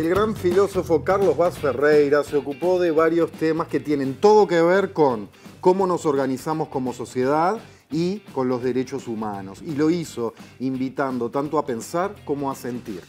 El gran filósofo Carlos Vaz Ferreira se ocupó de varios temas que tienen todo que ver con cómo nos organizamos como sociedad y con los derechos humanos. Y lo hizo invitando tanto a pensar como a sentir.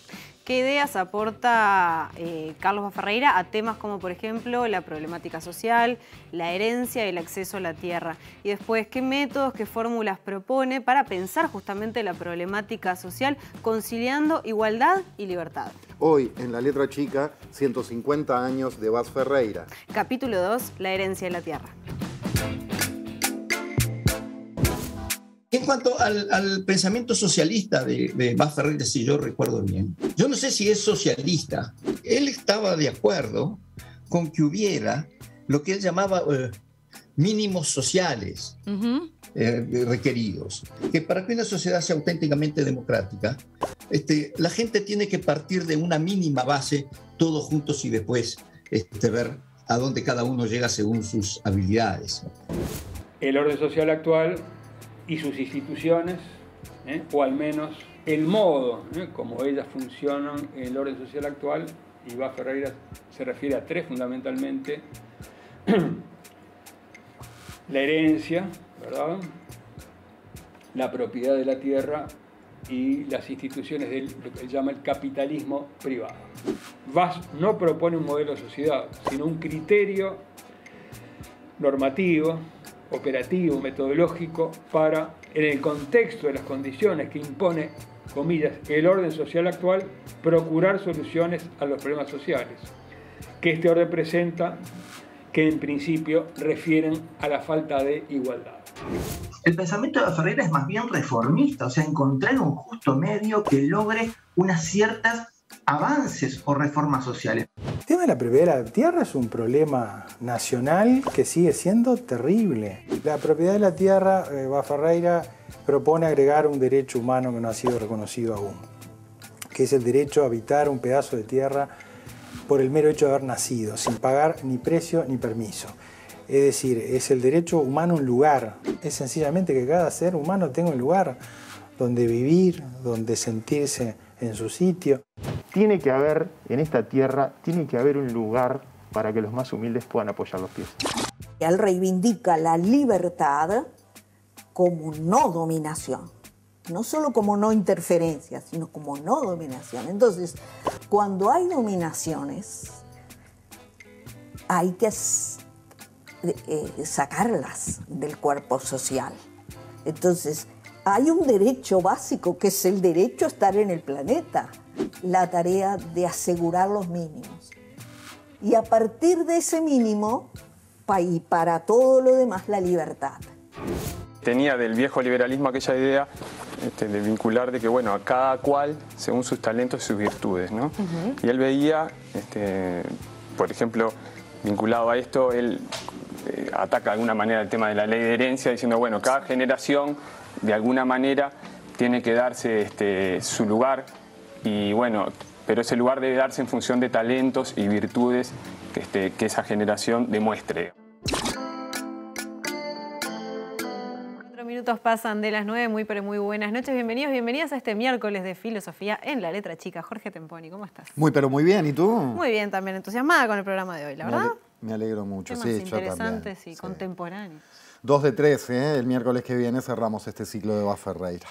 ¿Qué ideas aporta Carlos Vaz Ferreira a temas como, por ejemplo, la problemática social, la herencia y el acceso a la tierra? Y después, ¿qué métodos, qué fórmulas propone para pensar justamente la problemática social, conciliando igualdad y libertad? Hoy, en La Letra Chica, 150 años de Vaz Ferreira. Capítulo 2, la herencia de la tierra. En cuanto al pensamiento socialista de Vaz Ferreira, si yo recuerdo bien, yo no sé si es socialista. Él estaba de acuerdo con que hubiera lo que él llamaba mínimos sociales requeridos. Que para que una sociedad sea auténticamente democrática, la gente tiene que partir de una mínima base, todos juntos, y después ver a dónde cada uno llega según sus habilidades. El orden social actual y sus instituciones, o al menos el modo como ellas funcionan en el orden social actual, y Vaz Ferreira se refiere a tres fundamentalmente: la herencia, ¿verdad?, la propiedad de la tierra y las instituciones de lo que él llama el capitalismo privado. Vaz no propone un modelo de sociedad, sino un criterio normativo, operativo, metodológico, para, en el contexto de las condiciones que impone, comillas, el orden social actual, procurar soluciones a los problemas sociales que este orden presenta, que en principio refieren a la falta de igualdad. El pensamiento de Ferreira es más bien reformista, o sea, encontrar un justo medio que logre unas ciertas avances o reformas sociales. El tema de la propiedad de la tierra es un problema nacional que sigue siendo terrible. La propiedad de la tierra, Vaz Ferreira propone agregar un derecho humano que no ha sido reconocido aún, que es el derecho a habitar un pedazo de tierra por el mero hecho de haber nacido, sin pagar ni precio ni permiso. Es decir, es el derecho humano a un lugar. Es sencillamente que cada ser humano tenga un lugar donde vivir, donde sentirse en su sitio. Tiene que haber, en esta tierra, tiene que haber un lugar para que los más humildes puedan apoyar los pies. Él reivindica la libertad como no dominación, no solo como no interferencia, sino como no dominación. Entonces, cuando hay dominaciones, hay que sacarlas del cuerpo social. Entonces, hay un derecho básico que es el derecho a estar en el planeta, la tarea de asegurar los mínimos. Y a partir de ese mínimo, y para todo lo demás, la libertad. Tenía del viejo liberalismo aquella idea de vincular de que, bueno, a cada cual según sus talentos y sus virtudes, ¿no? Y él veía, por ejemplo, vinculado a esto, él ataca de alguna manera el tema de la ley de herencia, diciendo, bueno, cada generación de alguna manera tiene que darse su lugar, y bueno, pero ese lugar debe darse en función de talentos y virtudes que esa generación demuestre. 4 minutos pasan de las 9, muy pero muy buenas noches, bienvenidos, bienvenidas a este miércoles de filosofía en La Letra Chica. Jorge Temponi, ¿cómo estás? Muy pero muy bien, ¿y tú? Muy bien, también entusiasmada con el programa de hoy, la verdad. Me alegro mucho, temas sí, interesantes yo y contemporáneos. 2 de 3, el miércoles que viene cerramos este ciclo de Vaz Ferreira.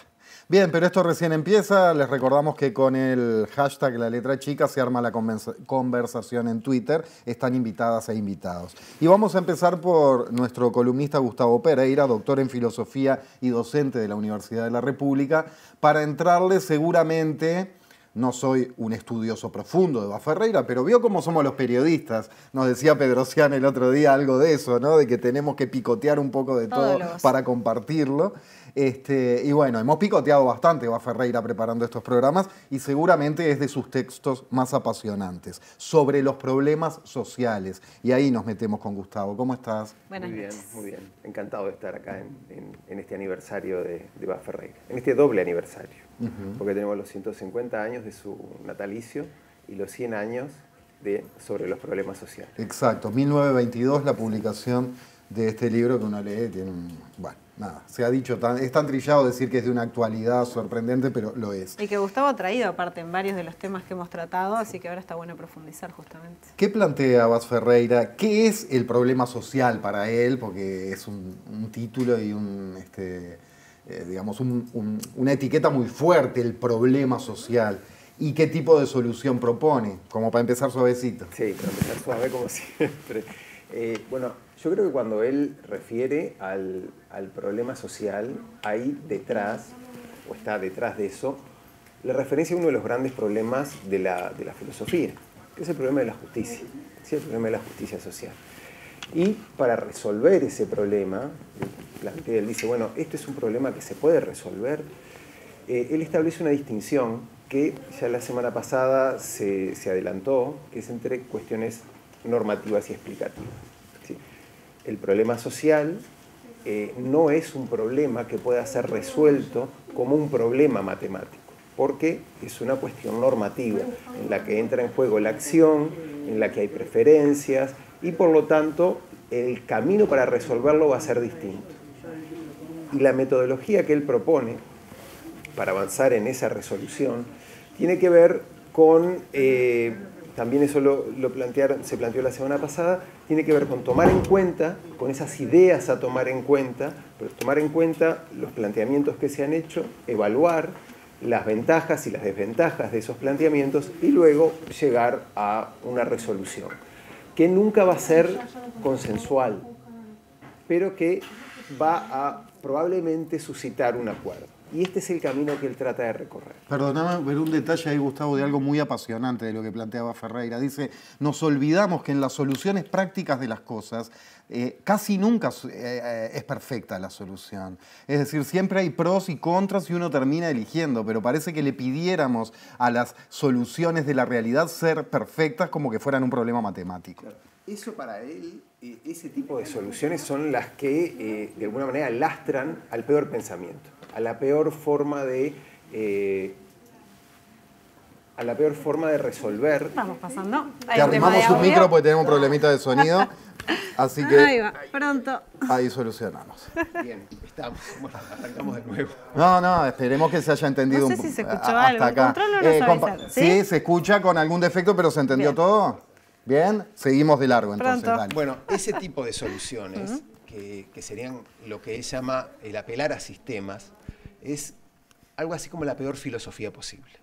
Bien, pero esto recién empieza. Les recordamos que con el hashtag La Letra Chica se arma la conversación en Twitter. Están invitadas e invitados. Y vamos a empezar por nuestro columnista Gustavo Pereira, doctor en filosofía y docente de la Universidad de la República, para entrarle seguramente. No soy un estudioso profundo de Vaz Ferreira, pero vio cómo somos los periodistas. Nos decía Pedrocian el otro día algo de eso, ¿no? De que tenemos que picotear un poco de todo para compartirlo. Y bueno, hemos picoteado bastante Vaz Ferreira preparando estos programas y seguramente es de sus textos más apasionantes, sobre los problemas sociales. Y ahí nos metemos con Gustavo. ¿Cómo estás? Buenas noches. Muy bien. Encantado de estar acá en este aniversario de Vaz Ferreira, en este doble aniversario, porque tenemos los 150 años de su natalicio y los 100 años sobre los problemas sociales. Exacto, 1922 la publicación de este libro que uno lee, tiene un... Bueno. nada, se ha dicho, es tan trillado decir que es de una actualidad sorprendente, pero lo es. Y que Gustavo ha traído aparte en varios de los temas que hemos tratado, así que ahora está bueno profundizar justamente. ¿Qué plantea Vaz Ferreira? ¿Qué es el problema social para él? Porque es un título y digamos, una etiqueta muy fuerte, el problema social. ¿Y qué tipo de solución propone? Como para empezar suavecito. Sí, para empezar suave como siempre. Bueno, yo creo que cuando él refiere al problema social, ahí detrás, o está detrás de eso, le referencia a uno de los grandes problemas de la filosofía, que es el problema de la justicia, ¿sí? El problema de la justicia social. Y para resolver ese problema, él dice, bueno, este es un problema que se puede resolver. Él establece una distinción que ya la semana pasada se adelantó, que es entre cuestiones normativas y explicativas. ¿Sí? El problema social no es un problema que pueda ser resuelto como un problema matemático, porque es una cuestión normativa en la que entra en juego la acción, en la que hay preferencias, y por lo tanto el camino para resolverlo va a ser distinto. Y la metodología que él propone para avanzar en esa resolución tiene que ver con, también eso se planteó la semana pasada, tiene que ver con tomar en cuenta, con esas ideas a tomar en cuenta, pero tomar en cuenta los planteamientos que se han hecho, evaluar las ventajas y las desventajas de esos planteamientos y luego llegar a una resolución, que nunca va a ser consensual, pero que va a probablemente suscitar un acuerdo. Y este es el camino que él trata de recorrer. Perdóname, ver un detalle ahí, Gustavo, de algo muy apasionante de lo que planteaba Ferreira. Dice, nos olvidamos que en las soluciones prácticas de las cosas casi nunca es perfecta la solución. Es decir, siempre hay pros y contras y uno termina eligiendo, pero parece que le pidiéramos a las soluciones de la realidad ser perfectas como que fueran un problema matemático. Claro. Eso para él, ese tipo de soluciones son las que de alguna manera lastran al peor pensamiento, a la peor forma de resolver. Estamos pasando. Te arrimamos un micro porque tenemos un problemita de sonido, así que ahí va, pronto. Ahí solucionamos. Bien, estamos. Bueno, arrancamos de nuevo. No, esperemos que se haya entendido no sé si se escuchó hasta algo. acá. ¿Control no nos avisaron? ¿Sí? Se escucha con algún defecto, pero ¿se entendió Bien. todo? Bien, seguimos de largo entonces. Pronto. Dale. Bueno, ese tipo de soluciones, que serían lo que él llama el apelar a sistemas, es algo así como la peor filosofía posible,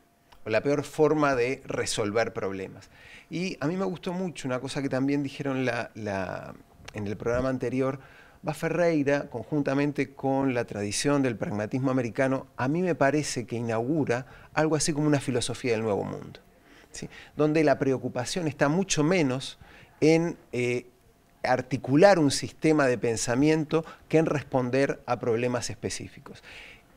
o la peor forma de resolver problemas. Y a mí me gustó mucho una cosa que también dijeron en el programa anterior, Vaz Ferreira, conjuntamente con la tradición del pragmatismo americano, a mí me parece que inaugura algo así como una filosofía del nuevo mundo, ¿sí? Donde la preocupación está mucho menos en articular un sistema de pensamiento que en responder a problemas específicos.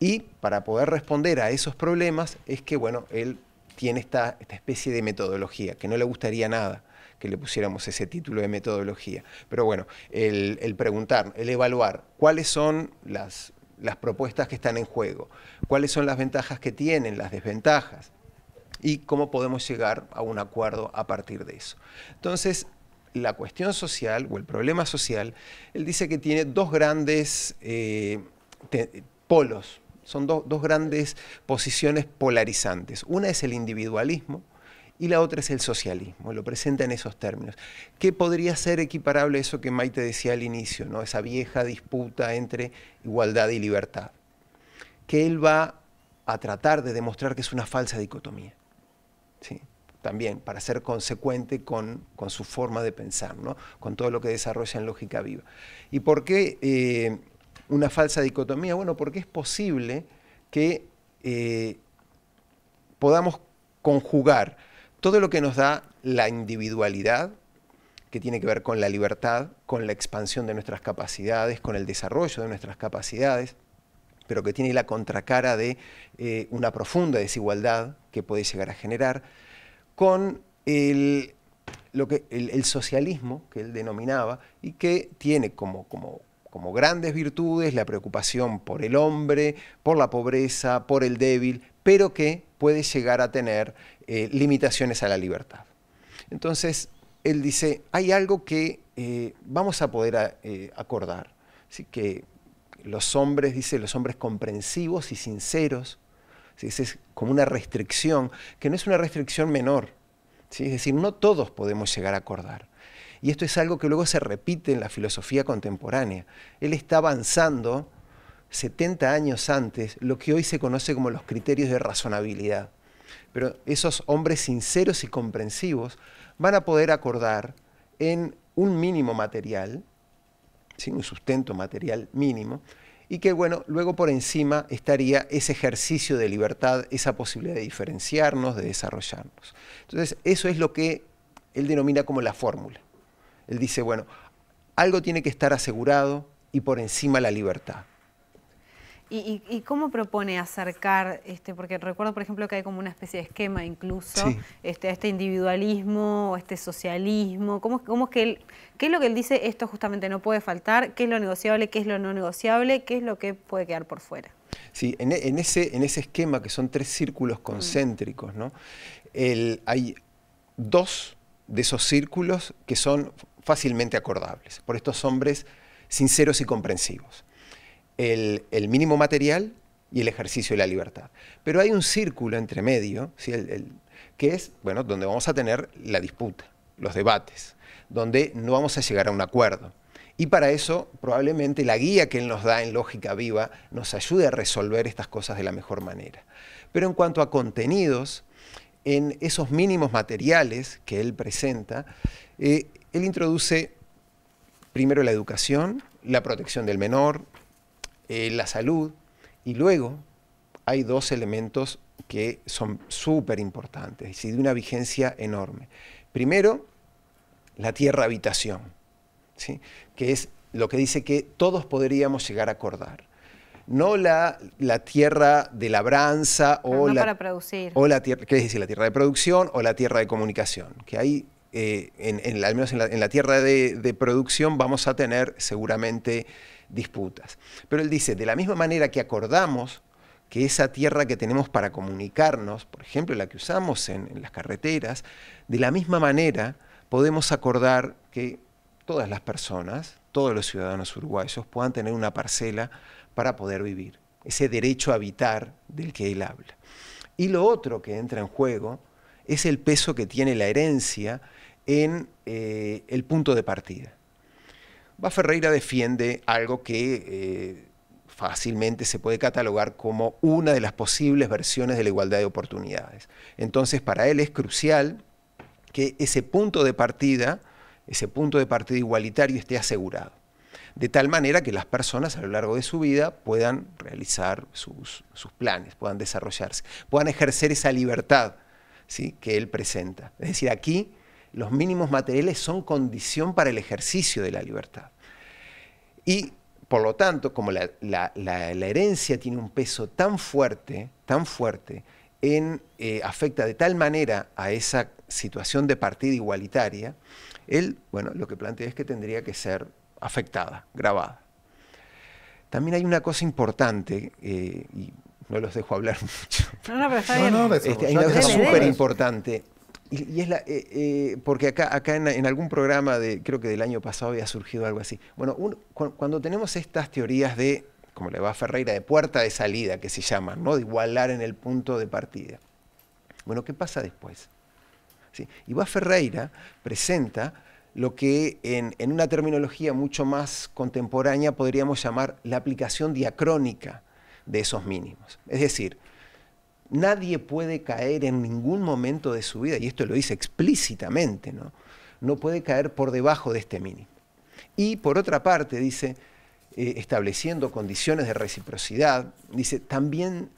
Y para poder responder a esos problemas es que, bueno, él tiene esta especie de metodología, que no le gustaría nada que le pusiéramos ese título de metodología. Pero bueno, el preguntar, el evaluar cuáles son las propuestas que están en juego, cuáles son las ventajas que tienen, las desventajas, y cómo podemos llegar a un acuerdo a partir de eso. Entonces, la cuestión social, o el problema social, él dice que tiene dos grandes polos, son dos grandes posiciones polarizantes. Una es el individualismo y la otra es el socialismo, lo presenta en esos términos. ¿Qué podría ser equiparable a eso que Maite decía al inicio, ¿no? Esa vieja disputa entre igualdad y libertad? Que él va a tratar de demostrar que es una falsa dicotomía, ¿sí? También para ser consecuente con su forma de pensar, ¿no? Con todo lo que desarrolla en lógica viva. ¿Y por qué una falsa dicotomía? Bueno, porque es posible que podamos conjugar todo lo que nos da la individualidad, que tiene que ver con la libertad, con la expansión de nuestras capacidades, con el desarrollo de nuestras capacidades, pero que tiene la contracara de una profunda desigualdad que puede llegar a generar, con el socialismo que él denominaba y que tiene como grandes virtudes la preocupación por el hombre, por la pobreza, por el débil, pero que puede llegar a tener limitaciones a la libertad. Entonces, él dice, hay algo que vamos a poder acordar, ¿sí? Que los hombres, dice, los hombres comprensivos y sinceros. ¿Sí? Es como una restricción, que no es una restricción menor. ¿Sí? Es decir, no todos podemos llegar a acordar. Y esto es algo que luego se repite en la filosofía contemporánea. Él está avanzando 70 años antes lo que hoy se conoce como los criterios de razonabilidad. Pero esos hombres sinceros y comprensivos van a poder acordar en un mínimo material, ¿sí? Un sustento material mínimo, y que, bueno, luego por encima estaría ese ejercicio de libertad, esa posibilidad de diferenciarnos, de desarrollarnos. Entonces, eso es lo que él denomina como la fórmula. Él dice, bueno, algo tiene que estar asegurado y por encima la libertad. ¿Y cómo propone acercar, porque recuerdo por ejemplo que hay como una especie de esquema incluso, sí, este individualismo o este socialismo, ¿cómo es que él, qué es lo que él dice, esto justamente no puede faltar, qué es lo negociable, qué es lo no negociable, qué es lo que puede quedar por fuera? Sí, en ese esquema que son 3 círculos concéntricos, ¿no? Hay 2 de esos círculos que son fácilmente acordables por estos hombres sinceros y comprensivos. El mínimo material y el ejercicio de la libertad. Pero hay un círculo entre medio, ¿sí? Que es, bueno, donde vamos a tener la disputa, los debates, donde no vamos a llegar a un acuerdo. Y para eso, probablemente la guía que él nos da en Lógica Viva nos ayude a resolver estas cosas de la mejor manera. Pero en cuanto a contenidos, en esos mínimos materiales que él presenta, él introduce primero la educación, la protección del menor, la salud, y luego hay 2 elementos que son súper importantes y de una vigencia enorme. Primero, la tierra habitación, ¿sí? Que es lo que dice que todos podríamos llegar a acordar. No la tierra de labranza o no para producir. O la tierra, ¿qué es decir? La tierra de producción o la tierra de comunicación, que hay al menos en la tierra de producción vamos a tener seguramente disputas. Pero él dice, de la misma manera que acordamos que esa tierra que tenemos para comunicarnos, por ejemplo, la que usamos en las carreteras, de la misma manera podemos acordar que todas las personas, todos los ciudadanos uruguayos puedan tener una parcela para poder vivir, ese derecho a habitar del que él habla. Y lo otro que entra en juego es el peso que tiene la herencia en el punto de partida. Ferreira defiende algo que fácilmente se puede catalogar como una de las posibles versiones de la igualdad de oportunidades. Entonces, para él es crucial que ese punto de partida igualitario esté asegurado, de tal manera que las personas a lo largo de su vida puedan realizar sus planes, puedan desarrollarse, puedan ejercer esa libertad, ¿sí? Que él presenta. Es decir, aquí los mínimos materiales son condición para el ejercicio de la libertad. Y, por lo tanto, como la herencia tiene un peso tan fuerte, afecta de tal manera a esa situación de partida igualitaria, él, bueno, lo que plantea es que tendría que ser afectada, grabada. También hay una cosa importante, y no los dejo hablar mucho. No, pero está bien. Hay una cosa súper importante. Y es porque acá en algún programa, creo que del año pasado había surgido algo así. Bueno, cuando tenemos estas teorías de, como le va a Ferreira, de puerta de salida, que se llaman, ¿no? De igualar en el punto de partida. Bueno, ¿qué pasa después? ¿Sí? Y va Ferreira presenta lo que en una terminología mucho más contemporánea podríamos llamar la aplicación diacrónica de esos mínimos. Es decir, nadie puede caer en ningún momento de su vida, y esto lo dice explícitamente, ¿no? No puede caer por debajo de este mínimo. Y por otra parte, dice, estableciendo condiciones de reciprocidad, dice, también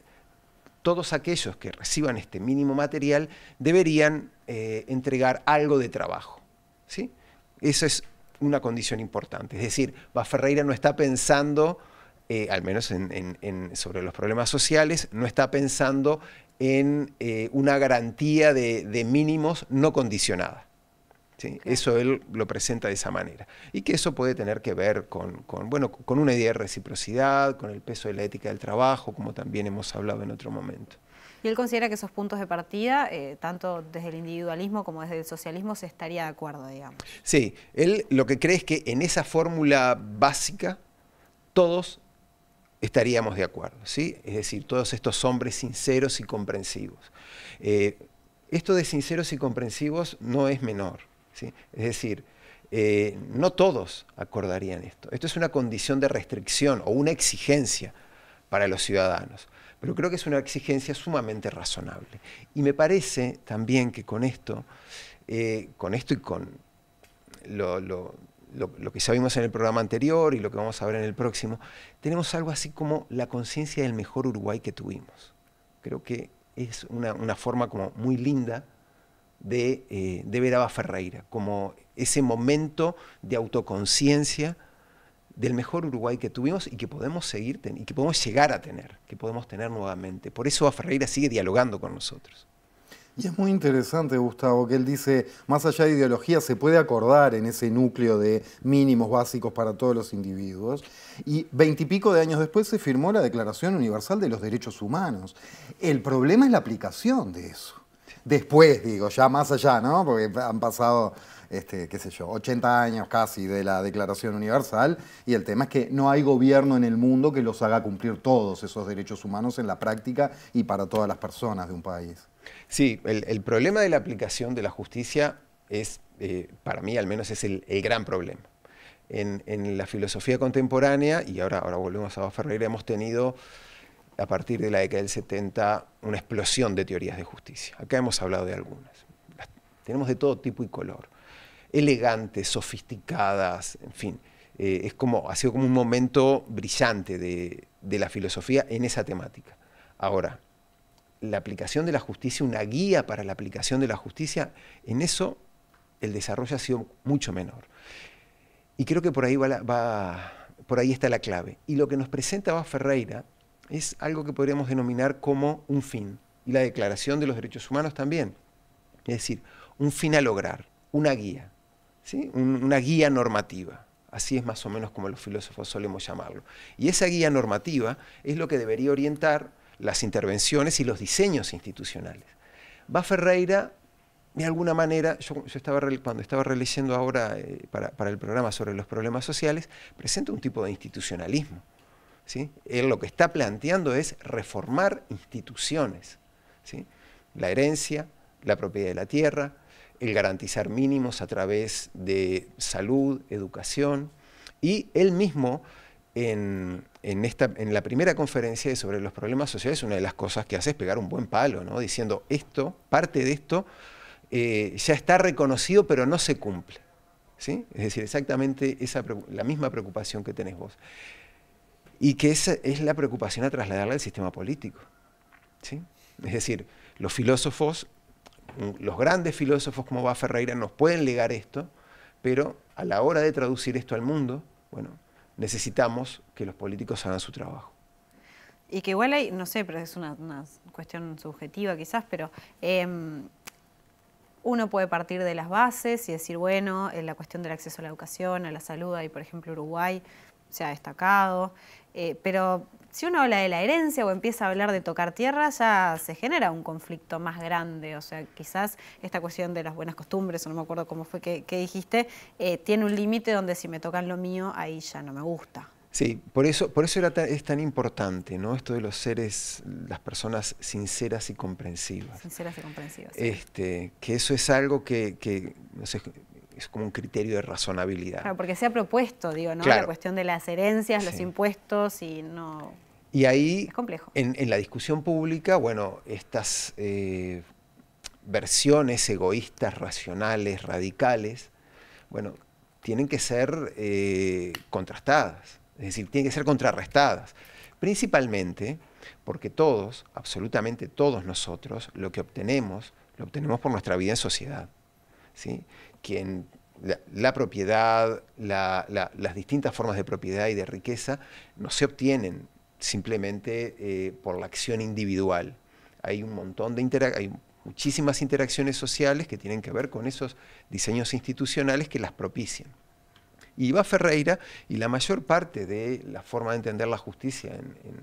todos aquellos que reciban este mínimo material deberían entregar algo de trabajo, ¿sí? Esa es una condición importante. Es decir, Ferreira no está pensando, al menos sobre los problemas sociales, no está pensando en una garantía de mínimos no condicionada, ¿sí? Claro. Eso él lo presenta de esa manera. Y que eso puede tener que ver con una idea de reciprocidad, con el peso de la ética del trabajo, como también hemos hablado en otro momento. Y él considera que esos puntos de partida, tanto desde el individualismo como desde el socialismo, se estaría de acuerdo, digamos. Sí, él lo que cree es que en esa fórmula básica todos estaríamos de acuerdo, ¿sí? Es decir, todos estos hombres sinceros y comprensivos. Esto de sinceros y comprensivos no es menor, ¿sí? Es decir, no todos acordarían esto. Esto es una condición de restricción o una exigencia para los ciudadanos, pero creo que es una exigencia sumamente razonable. Y me parece también que con esto y con lo que ya vimos en el programa anterior y lo que vamos a ver en el próximo, tenemos algo así como la conciencia del mejor Uruguay que tuvimos. Creo que es una forma como muy linda de ver a Ferreira, como ese momento de autoconciencia del mejor Uruguay que tuvimos y que podemos seguir y que podemos llegar a tener, que podemos tener nuevamente. Por eso Ferreira sigue dialogando con nosotros. Y es muy interesante, Gustavo, que él dice, más allá de ideología, se puede acordar en ese núcleo de mínimos básicos para todos los individuos. Y 20 y pico de años después se firmó la Declaración Universal de los Derechos Humanos. El problema es la aplicación de eso. Después, digo, ya más allá, ¿no? Porque han pasado, qué sé yo, 80 años casi de la Declaración Universal, y el tema es que no hay gobierno en el mundo que los haga cumplir todos esos derechos humanos en la práctica y para todas las personas de un país. Sí, el problema de la aplicación de la justicia es, para mí al menos, es el gran problema. En la filosofía contemporánea, y ahora volvemos a Ferreira, hemos tenido, a partir de la década del 70, una explosión de teorías de justicia. Acá hemos hablado de algunas. Tenemos de todo tipo y color. Elegantes, sofisticadas, en fin. Ha sido como un momento brillante de la filosofía en esa temática. Ahora, la aplicación de la justicia, una guía para la aplicación de la justicia, en eso el desarrollo ha sido mucho menor. Y creo que por ahí por ahí está la clave. Y lo que nos presenta Ferreira es algo que podríamos denominar como un fin. Y la Declaración de los Derechos Humanos también. Es decir, un fin a lograr, una guía, ¿sí? Una guía normativa. Así es más o menos como los filósofos solemos llamarlo. Y esa guía normativa es lo que debería orientar las intervenciones y los diseños institucionales. Ferreira, de alguna manera, cuando estaba releyendo ahora para el programa sobre los problemas sociales, presenta un tipo de institucionalismo, ¿sí? Él lo que está planteando es reformar instituciones, ¿sí? La herencia, la propiedad de la tierra, el garantizar mínimos a través de salud, educación, y él mismo en la primera conferencia sobre los problemas sociales, una de las cosas que hace es pegar un buen palo, ¿no? Diciendo parte de esto ya está reconocido pero no se cumple, ¿sí? Es decir, exactamente la misma preocupación que tenés vos. Y que esa es la preocupación a trasladarla al sistema político, ¿sí? Es decir, los grandes filósofos como Ferreira nos pueden legar esto, pero a la hora de traducir esto al mundo, bueno, necesitamos que los políticos hagan su trabajo. Y que igual hay, no sé, pero es una cuestión subjetiva quizás, pero uno puede partir de las bases y decir, bueno, en la cuestión del acceso a la educación, a la salud, ahí por ejemplo Uruguay se ha destacado, pero si uno habla de la herencia o empieza a hablar de tocar tierra, ya se genera un conflicto más grande. O sea, quizás esta cuestión de las buenas costumbres, o no me acuerdo cómo fue que dijiste, tiene un límite donde si me tocan lo mío, ahí ya no me gusta. Sí, por eso es tan importante, ¿no? Esto de los seres, las personas sinceras y comprensivas. Sinceras y comprensivas. Sí. Que eso es algo que no sé, es como un criterio de razonabilidad. Claro, porque se ha propuesto, digo, ¿no? Claro. La cuestión de las herencias, Sí. los impuestos y no... Y ahí, es complejo. En la discusión pública, bueno, estas versiones egoístas, racionales, radicales, bueno, tienen que ser contrastadas, es decir, tienen que ser contrarrestadas. Principalmente porque todos, absolutamente todos nosotros, lo obtenemos por nuestra vida en sociedad, ¿sí? La propiedad, las distintas formas de propiedad y de riqueza no se obtienen simplemente por la acción individual. Hay un montón hay muchísimas interacciones sociales que tienen que ver con esos diseños institucionales que las propician. Y Ferreira y la mayor parte de la forma de entender la justicia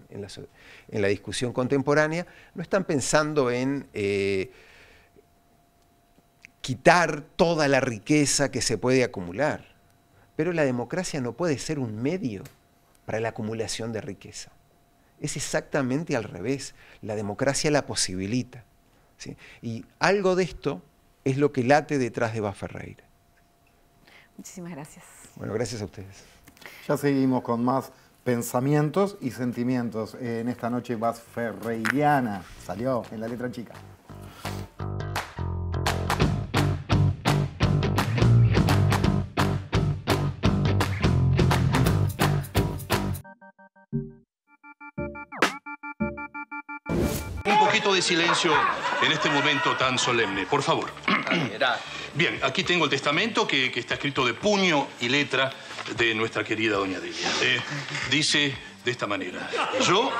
en la discusión contemporánea no están pensando en quitar toda la riqueza que se puede acumular. Pero la democracia no puede ser un medio para la acumulación de riqueza. Es exactamente al revés. La democracia la posibilita, ¿sí? Y algo de esto es lo que late detrás de Bas Ferreira. Muchísimas gracias. Bueno, gracias a ustedes. Ya seguimos con más pensamientos y sentimientos en esta noche Bas Ferreiriana. Salió en La Letra Chica. Un poquito de silencio en este momento tan solemne, por favor. Bien, aquí tengo el testamento que está escrito de puño y letra de nuestra querida doña Delia. Dice de esta manera: yo,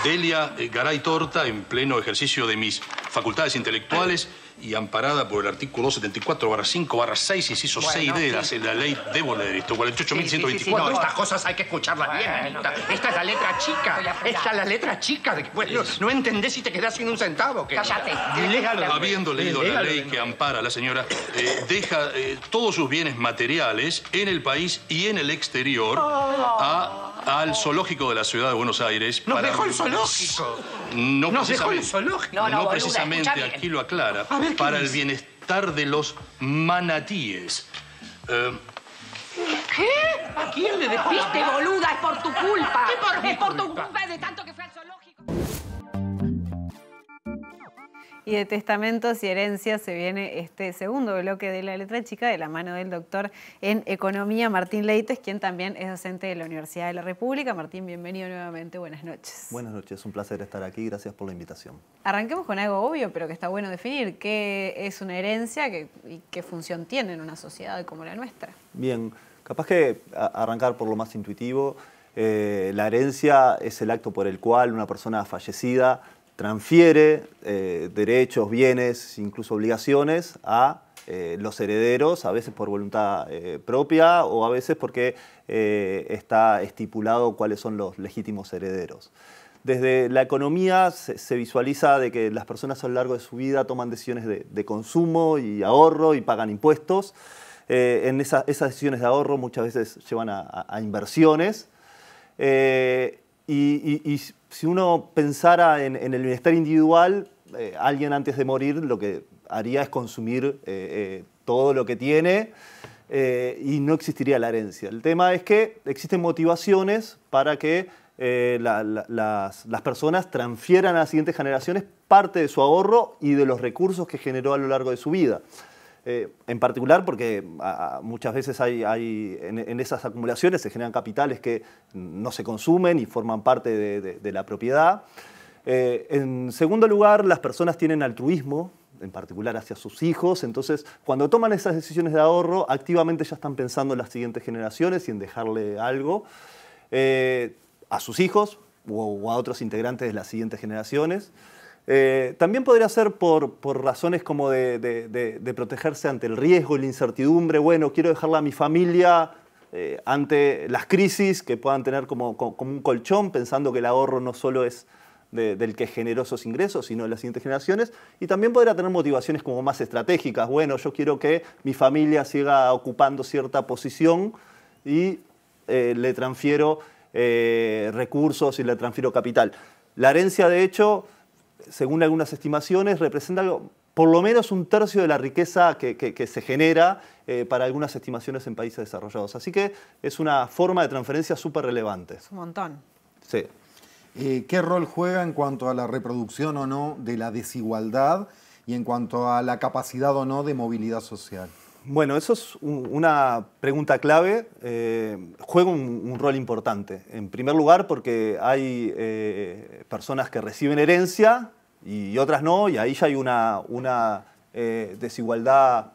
Delia Garay Torta, en pleno ejercicio de mis facultades intelectuales y amparada por el artículo 274/5/6, inciso 6D de la ley de esto, 48.124. Sí, no, estas cosas hay que escucharlas bien, Anita. Esta es la letra chica. Esta es la letra chica. No entendés y te quedás sin un centavo. Cállate. Habiendo leído la ley que ampara a la señora, deja todos sus bienes materiales en el país y en el exterior al zoológico de la ciudad de Buenos Aires. Nos dejó el zoológico. No dejó el zoológico. No, precisamente, aquí lo aclara. Para el bienestar de los manatíes. ¿Qué? ¿A quién le dejó? Viste, boluda, es por tu culpa. Es por tu culpa de tanto que fue al zoológico. Y de testamentos y herencias se viene este segundo bloque de La Letra Chica de la mano del doctor en Economía, Martín Leites, quien también es docente de la Universidad de la República. Martín, bienvenido nuevamente, buenas noches. Buenas noches, un placer estar aquí, gracias por la invitación. Arranquemos con algo obvio, pero que está bueno definir. ¿Qué es una herencia y qué función tiene en una sociedad como la nuestra? Bien, capaz que arrancar por lo más intuitivo. La herencia es el acto por el cual una persona fallecida transfiere derechos, bienes, incluso obligaciones a los herederos, a veces por voluntad propia o a veces porque está estipulado cuáles son los legítimos herederos. Desde la economía se visualiza de que las personas a lo largo de su vida toman decisiones de consumo y ahorro y pagan impuestos. En esas decisiones de ahorro muchas veces llevan a inversiones. Y si uno pensara en el bienestar individual, alguien antes de morir lo que haría es consumir todo lo que tiene y no existiría la herencia. El tema es que existen motivaciones para que las personas transfieran a las siguientes generaciones parte de su ahorro y de los recursos que generó a lo largo de su vida. En particular porque muchas veces en esas acumulaciones se generan capitales que no se consumen y forman parte de la propiedad. En segundo lugar, las personas tienen altruismo, en particular hacia sus hijos, entonces cuando toman esas decisiones de ahorro, activamente ya están pensando en las siguientes generaciones y en dejarle algo a sus hijos o a otros integrantes de las siguientes generaciones. También podría ser por razones como de protegerse ante el riesgo y la incertidumbre. Bueno, quiero dejarla a mi familia ante las crisis que puedan tener como un colchón, pensando que el ahorro no solo es del que generó esos ingresos, sino de las siguientes generaciones. Y también podría tener motivaciones como más estratégicas. Bueno, yo quiero que mi familia siga ocupando cierta posición y le transfiero recursos y le transfiero capital. La herencia, de hecho, según algunas estimaciones, representa por lo menos un tercio de la riqueza que se genera para algunas estimaciones en países desarrollados. Así que es una forma de transferencia súper relevante. Es un montón. Sí. ¿Qué rol juega en cuanto a la reproducción o no de la desigualdad y en cuanto a la capacidad o no de movilidad social? Bueno, eso es una pregunta clave. Juega un rol importante. En primer lugar, porque hay personas que reciben herencia y otras no, y ahí ya hay una desigualdad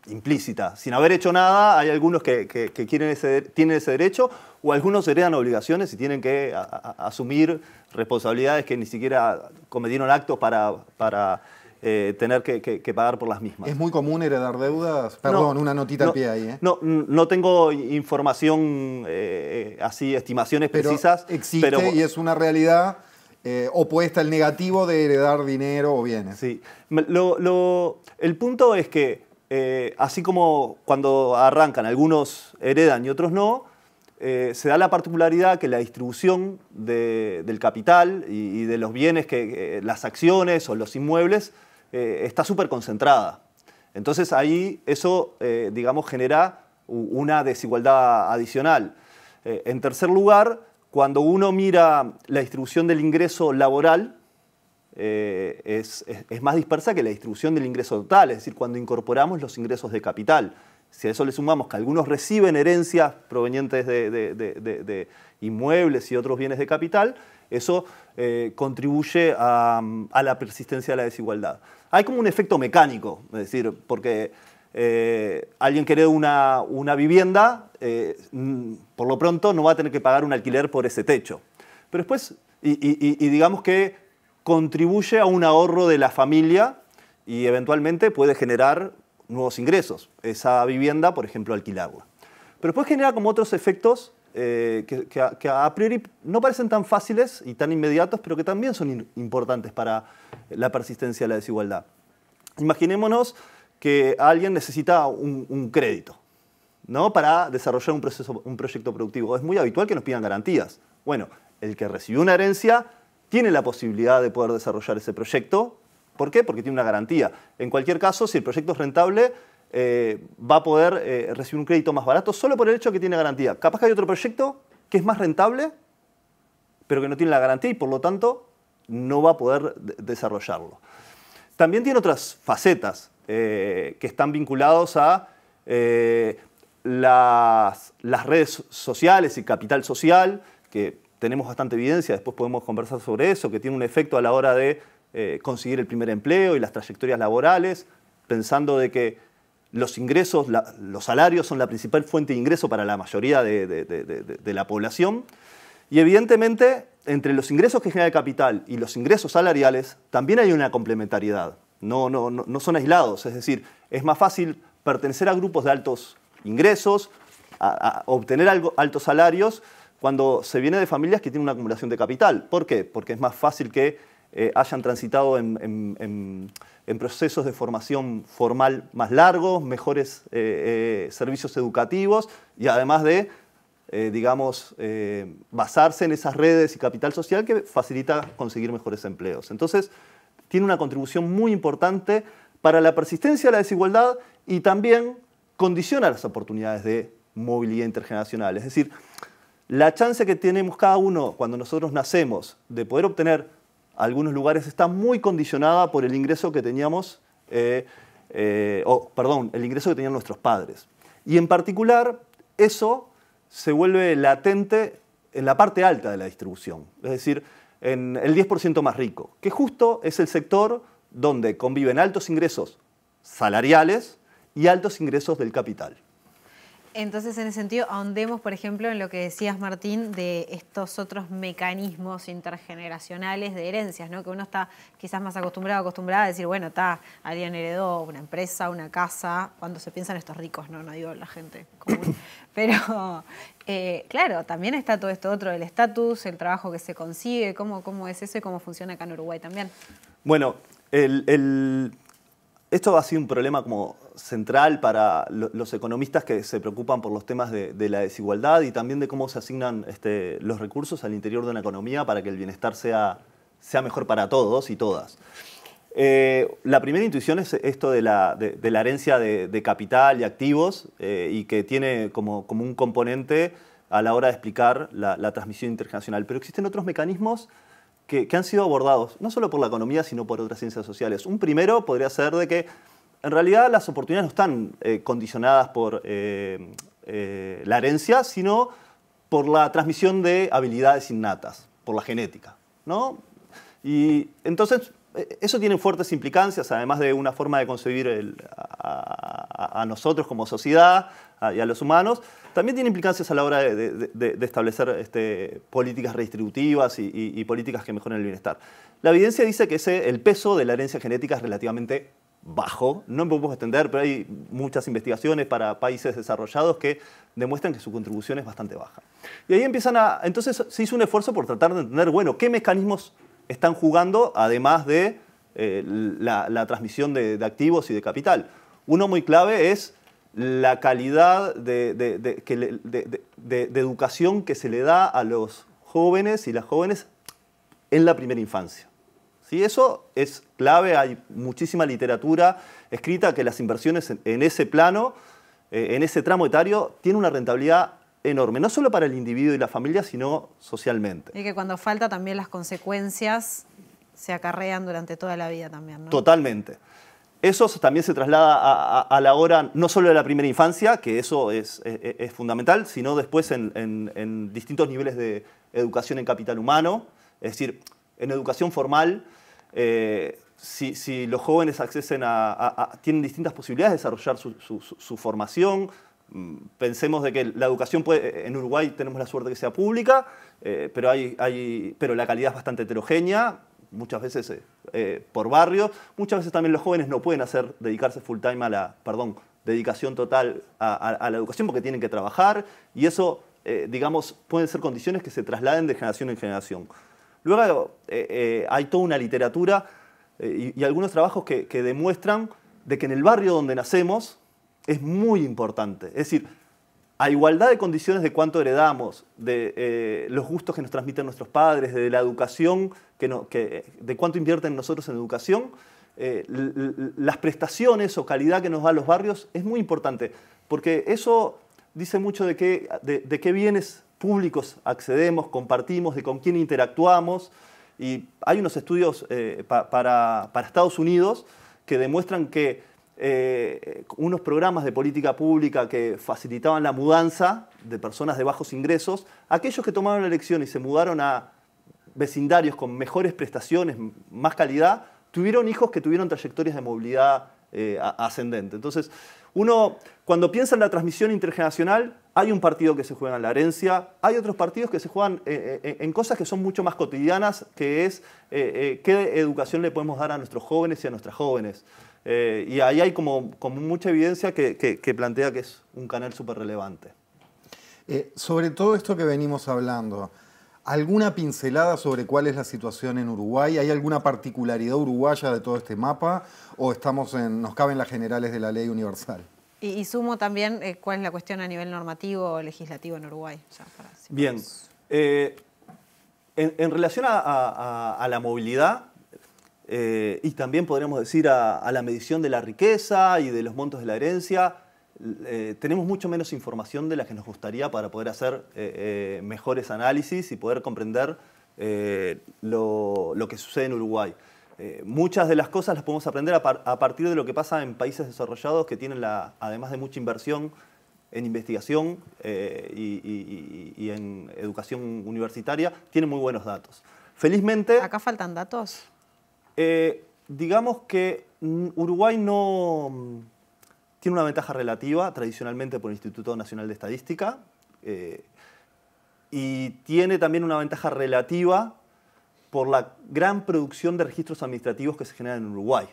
implícita. Sin haber hecho nada, hay algunos que tienen ese derecho, o algunos heredan obligaciones y tienen que asumir responsabilidades que ni siquiera cometieron actos para tener que pagar por las mismas. ¿Es muy común heredar deudas? Perdón, una notita al pie ahí. No tengo información así, estimaciones precisas. Existe y es una realidad opuesta al negativo de heredar dinero o bienes. Sí. El punto es que, así como cuando arrancan, algunos heredan y otros no, se da la particularidad que la distribución del capital y de los bienes, las acciones o los inmuebles, está súper concentrada. Entonces ahí eso, digamos, genera una desigualdad adicional. En tercer lugar, cuando uno mira la distribución del ingreso laboral, es más dispersa que la distribución del ingreso total, es decir, cuando incorporamos los ingresos de capital. Si a eso le sumamos que algunos reciben herencias provenientes de inmuebles y otros bienes de capital, eso contribuye a la persistencia de la desigualdad. Hay como un efecto mecánico, es decir, porque alguien que hereda una vivienda, por lo pronto no va a tener que pagar un alquiler por ese techo. Pero después, y digamos que contribuye a un ahorro de la familia y eventualmente puede generar nuevos ingresos, esa vivienda, por ejemplo, alquilarla. Pero después genera como otros efectos que a priori no parecen tan fáciles y tan inmediatos, pero que también son importantes para la persistencia de la desigualdad. Imaginémonos que alguien necesita un crédito, ¿no?, para desarrollar un proyecto productivo. Es muy habitual que nos pidan garantías. Bueno, el que recibió una herencia tiene la posibilidad de poder desarrollar ese proyecto. ¿Por qué? Porque tiene una garantía. En cualquier caso, si el proyecto es rentable, va a poder recibir un crédito más barato solo por el hecho de que tiene garantía. Capaz que hay otro proyecto que es más rentable, pero que no tiene la garantía y por lo tanto no va a poder desarrollarlo. También tiene otras facetas que están vinculados a las redes sociales y capital social, que tenemos bastante evidencia, después podemos conversar sobre eso, que tiene un efecto a la hora de conseguir el primer empleo y las trayectorias laborales, pensando de que los ingresos, los salarios son la principal fuente de ingreso para la mayoría de la población. Y evidentemente, entre los ingresos que genera el capital y los ingresos salariales, también hay una complementariedad. No son aislados, es decir, es más fácil pertenecer a grupos de altos ingresos, a obtener altos salarios, cuando se viene de familias que tienen una acumulación de capital. ¿Por qué? Porque es más fácil que hayan transitado en procesos de formación formal más largos, mejores servicios educativos y además de, digamos, basarse en esas redes y capital social que facilita conseguir mejores empleos. Entonces, tiene una contribución muy importante para la persistencia de la desigualdad y también condiciona las oportunidades de movilidad intergeneracional. Es decir, la chance que tenemos cada uno cuando nosotros nacemos de poder obtener algunos lugares está muy condicionada por el ingreso que teníamos, el ingreso que tenían nuestros padres. Y en particular, eso se vuelve latente en la parte alta de la distribución, es decir, en el 10% más rico, que justo es el sector donde conviven altos ingresos salariales y altos ingresos del capital. Entonces, en ese sentido, ahondemos, por ejemplo, en lo que decías, Martín, de estos otros mecanismos intergeneracionales de herencias, ¿no? Que uno está quizás más acostumbrada a decir, bueno, alguien heredó una empresa, una casa, cuando se piensan estos ricos, no digo la gente común. Pero, claro, también está todo esto otro, el estatus, el trabajo que se consigue, cómo es eso y cómo funciona acá en Uruguay también. Bueno, esto ha sido un problema como central para los economistas que se preocupan por los temas de la desigualdad y también de cómo se asignan los recursos al interior de una economía para que el bienestar sea mejor para todos y todas. La primera intuición es esto de la herencia de capital y activos y que tiene como un componente a la hora de explicar la transmisión intergeneracional. Pero existen otros mecanismos que han sido abordados, no solo por la economía, sino por otras ciencias sociales. Un primero podría ser de que en realidad las oportunidades no están condicionadas por la herencia, sino por la transmisión de habilidades innatas, por la genética, ¿no? Y entonces eso tiene fuertes implicancias, además de una forma de concebir a nosotros como sociedad y a los humanos, también tiene implicancias a la hora de establecer políticas redistributivas y políticas que mejoren el bienestar. La evidencia dice que el peso de la herencia genética es relativamente bajo, no me podemos extender, pero hay muchas investigaciones para países desarrollados que demuestran que su contribución es bastante baja. Y ahí entonces se hizo un esfuerzo por tratar de entender, bueno, qué mecanismos están jugando además de la transmisión de activos y de capital. Uno muy clave es la calidad de educación que se le da a los jóvenes y las jóvenes en la primera infancia. ¿Sí? Eso es clave, hay muchísima literatura escrita que las inversiones en ese plano, en ese tramo etario, tienen una rentabilidad enorme, no solo para el individuo y la familia, sino socialmente. Y que cuando falta también las consecuencias se acarrean durante toda la vida también, ¿no? Totalmente. Eso también se traslada a la hora, no solo de la primera infancia, que eso es fundamental, sino después en distintos niveles de educación en capital humano, es decir, en educación formal, si los jóvenes tienen distintas posibilidades de desarrollar su formación. Pensemos de que la educación en Uruguay tenemos la suerte de que sea pública, pero la calidad es bastante heterogénea, muchas veces por barrio. Muchas veces también los jóvenes no pueden dedicarse full time dedicación total a la educación porque tienen que trabajar, y eso, digamos, pueden ser condiciones que se trasladen de generación en generación. Luego hay toda una literatura y algunos trabajos que demuestran de que en el barrio donde nacemos es muy importante. Es decir, a igualdad de condiciones de cuánto heredamos, de los gustos que nos transmiten nuestros padres, de la educación, de cuánto invierten nosotros en educación, las prestaciones o calidad que nos dan los barrios es muy importante, porque eso dice mucho de qué bienes públicos accedemos, compartimos, de con quién interactuamos. Y hay unos estudios para Estados Unidos que demuestran que unos programas de política pública que facilitaban la mudanza de personas de bajos ingresos, aquellos que tomaron la elección y se mudaron a vecindarios con mejores prestaciones, más calidad, tuvieron hijos que tuvieron trayectorias de movilidad ascendente. Entonces, uno, cuando piensa en la transmisión intergeneracional, hay un partido que se juega en la herencia, hay otros partidos que se juegan en cosas que son mucho más cotidianas, que es qué educación le podemos dar a nuestros jóvenes y a nuestras jóvenes. Y ahí hay como mucha evidencia que plantea que es un canal súper relevante. Sobre todo esto que venimos hablando, ¿alguna pincelada sobre cuál es la situación en Uruguay? ¿Hay alguna particularidad uruguaya de todo este mapa? ¿O nos caben las generales de la ley universal? Y sumo también cuál es la cuestión a nivel normativo o legislativo en Uruguay. Bien. En relación a la movilidad, y también podríamos decir a la medición de la riqueza y de los montos de la herencia, tenemos mucho menos información de la que nos gustaría para poder hacer mejores análisis y poder comprender lo que sucede en Uruguay. Muchas de las cosas las podemos aprender a partir de lo que pasa en países desarrollados que tienen, además de mucha inversión en investigación y en educación universitaria, tienen muy buenos datos. Felizmente... ¿Acá faltan datos? Digamos que Uruguay no tiene una ventaja relativa, tradicionalmente por el Instituto Nacional de Estadística, y tiene también una ventaja relativa por la gran producción de registros administrativos que se generan en Uruguay.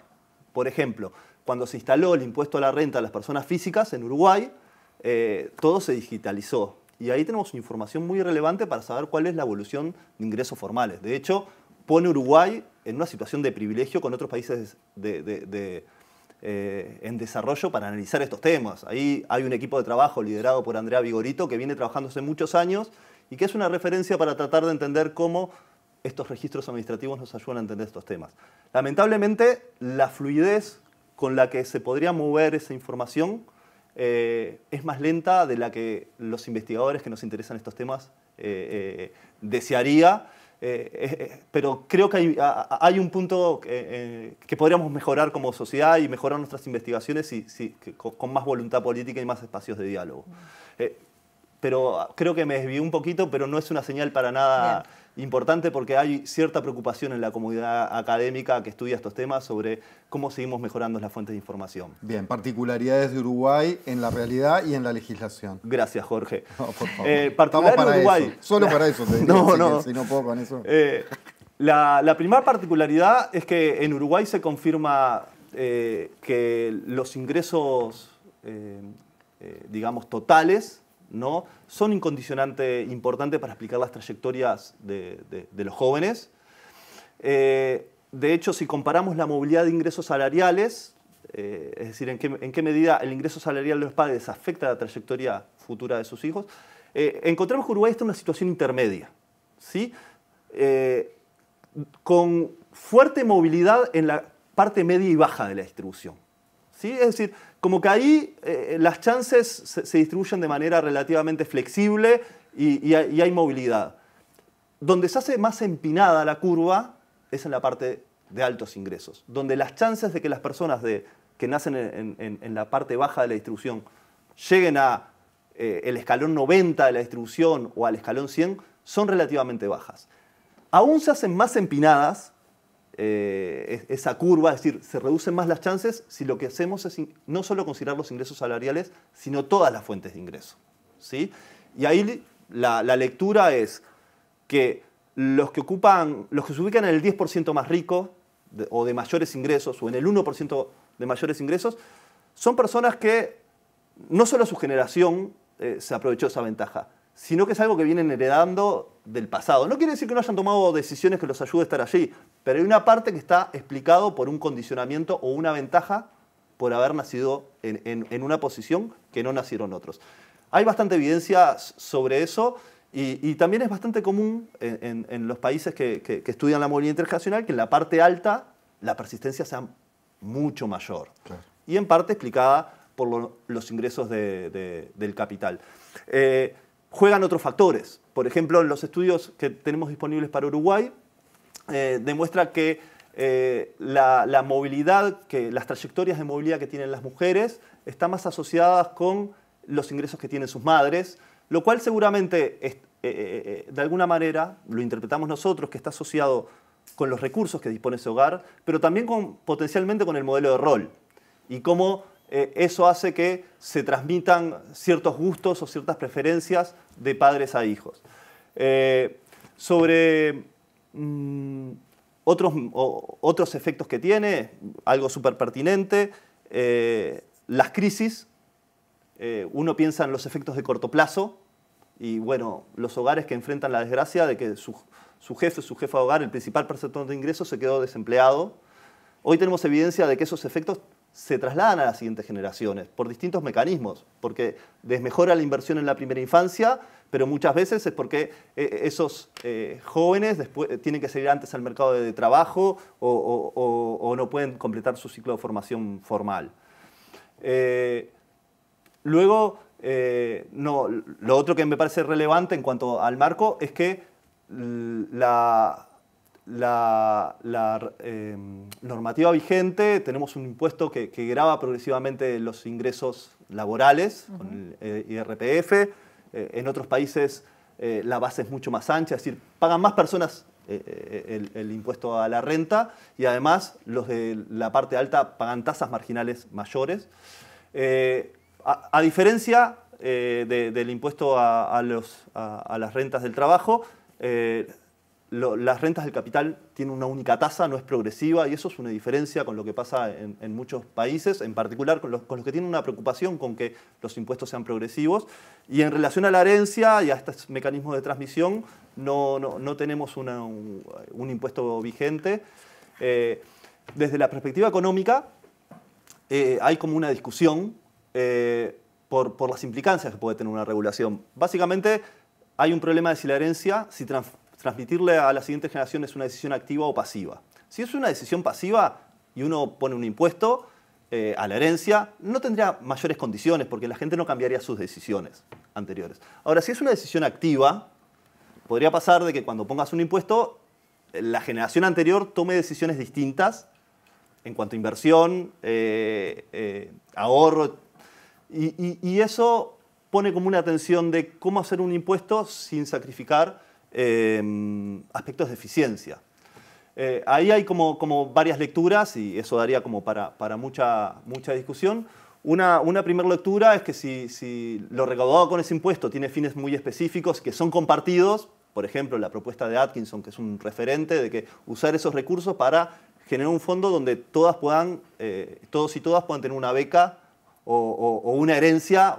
Por ejemplo, cuando se instaló el impuesto a la renta a las personas físicas en Uruguay, todo se digitalizó. Y ahí tenemos una información muy relevante para saber cuál es la evolución de ingresos formales. De hecho, pone Uruguay en una situación de privilegio con otros países en desarrollo para analizar estos temas. Ahí hay un equipo de trabajo liderado por Andrea Vigorito que viene trabajando hace muchos años y que es una referencia para tratar de entender cómo estos registros administrativos nos ayudan a entender estos temas. Lamentablemente, la fluidez con la que se podría mover esa información es más lenta de la que los investigadores que nos interesan estos temas desearía. Pero creo que hay un punto que podríamos mejorar como sociedad y mejorar nuestras investigaciones con más voluntad política y más espacios de diálogo. Pero creo que me desvié un poquito, pero no es una señal para nada importante porque hay cierta preocupación en la comunidad académica que estudia estos temas sobre cómo seguimos mejorando las fuentes de información. Bien, particularidades de Uruguay en la realidad y en la legislación. Gracias, Jorge. No, por favor. Estamos para Uruguay. Eso. Solo para eso te diría, no. Si no puedo con eso. La primera particularidad es que en Uruguay se confirma que los ingresos, digamos, totales, ¿no? Son un condicionante importante para explicar las trayectorias de los jóvenes. De hecho, si comparamos la movilidad de ingresos salariales, es decir, en qué medida el ingreso salarial de los padres afecta la trayectoria futura de sus hijos, encontramos que Uruguay está en una situación intermedia, ¿sí? Con fuerte movilidad en la parte media y baja de la distribución, ¿sí? Es decir, como que ahí las chances se distribuyen de manera relativamente flexible y hay movilidad. Donde se hace más empinada la curva es en la parte de altos ingresos, donde las chances de que las personas que nacen en la parte baja de la distribución lleguen a el escalón 90 de la distribución o al escalón 100 son relativamente bajas. Aún se hacen más empinadas esa curva, es decir, se reducen más las chances si lo que hacemos es no solo considerar los ingresos salariales, sino todas las fuentes de ingreso, ¿sí? Y ahí la lectura es que los que se ubican en el 10% más rico o de mayores ingresos o en el 1% de mayores ingresos son personas que no solo su generación se aprovechó de esa ventaja, sino que es algo que vienen heredando del pasado. No quiere decir que no hayan tomado decisiones que los ayude a estar allí, pero hay una parte que está explicado por un condicionamiento o una ventaja por haber nacido en una posición que no nacieron otros. Hay bastante evidencia sobre eso y también es bastante común en los países que estudian la movilidad intergeneracional que en la parte alta la persistencia sea mucho mayor. Claro. Y en parte explicada por los ingresos del capital. Juegan otros factores. Por ejemplo, en los estudios que tenemos disponibles para Uruguay, demuestra que la movilidad, que las trayectorias de movilidad que tienen las mujeres están más asociadas con los ingresos que tienen sus madres, lo cual seguramente de alguna manera lo interpretamos nosotros que está asociado con los recursos que dispone ese hogar, pero también potencialmente con el modelo de rol y cómo eso hace que se transmitan ciertos gustos o ciertas preferencias de padres a hijos. Sobre otros efectos que tiene, algo súper pertinente, las crisis, uno piensa en los efectos de corto plazo y bueno, los hogares que enfrentan la desgracia de que su jefe de hogar, el principal perceptor de ingresos, se quedó desempleado. Hoy tenemos evidencia de que esos efectos se trasladan a las siguientes generaciones por distintos mecanismos, porque desmejora la inversión en la primera infancia, pero muchas veces es porque esos jóvenes después tienen que salir antes al mercado de trabajo o no pueden completar su ciclo de formación formal. Luego, lo otro que me parece relevante en cuanto al marco es que la normativa vigente, tenemos un impuesto que grava progresivamente los ingresos laborales, con el IRPF. En otros países la base es mucho más ancha, es decir, pagan más personas el impuesto a la renta y además los de la parte alta pagan tasas marginales mayores. A diferencia del impuesto a las rentas del trabajo, las rentas del capital tienen una única tasa, no es progresiva, y eso es una diferencia con lo que pasa en muchos países, en particular con los que tienen una preocupación con que los impuestos sean progresivos. Y en relación a la herencia y a estos mecanismos de transmisión, no tenemos un impuesto vigente. Desde la perspectiva económica, hay como una discusión por las implicancias que puede tener una regulación. Básicamente, hay un problema de si la herencia, transmitirle a la siguiente generación es una decisión activa o pasiva. Si es una decisión pasiva y uno pone un impuesto a la herencia, no tendría mayores condiciones porque la gente no cambiaría sus decisiones anteriores. Ahora, si es una decisión activa, podría pasar de que cuando pongas un impuesto, la generación anterior tome decisiones distintas en cuanto a inversión, ahorro, y eso pone como una tensión de cómo hacer un impuesto sin sacrificar aspectos de eficiencia. Ahí hay como varias lecturas y eso daría como para mucha discusión. Una primera lectura es que si lo recaudado con ese impuesto tiene fines muy específicos que son compartidos, por ejemplo, la propuesta de Atkinson, que es un referente de que usar esos recursos para generar un fondo donde todos y todas puedan tener una beca o una herencia,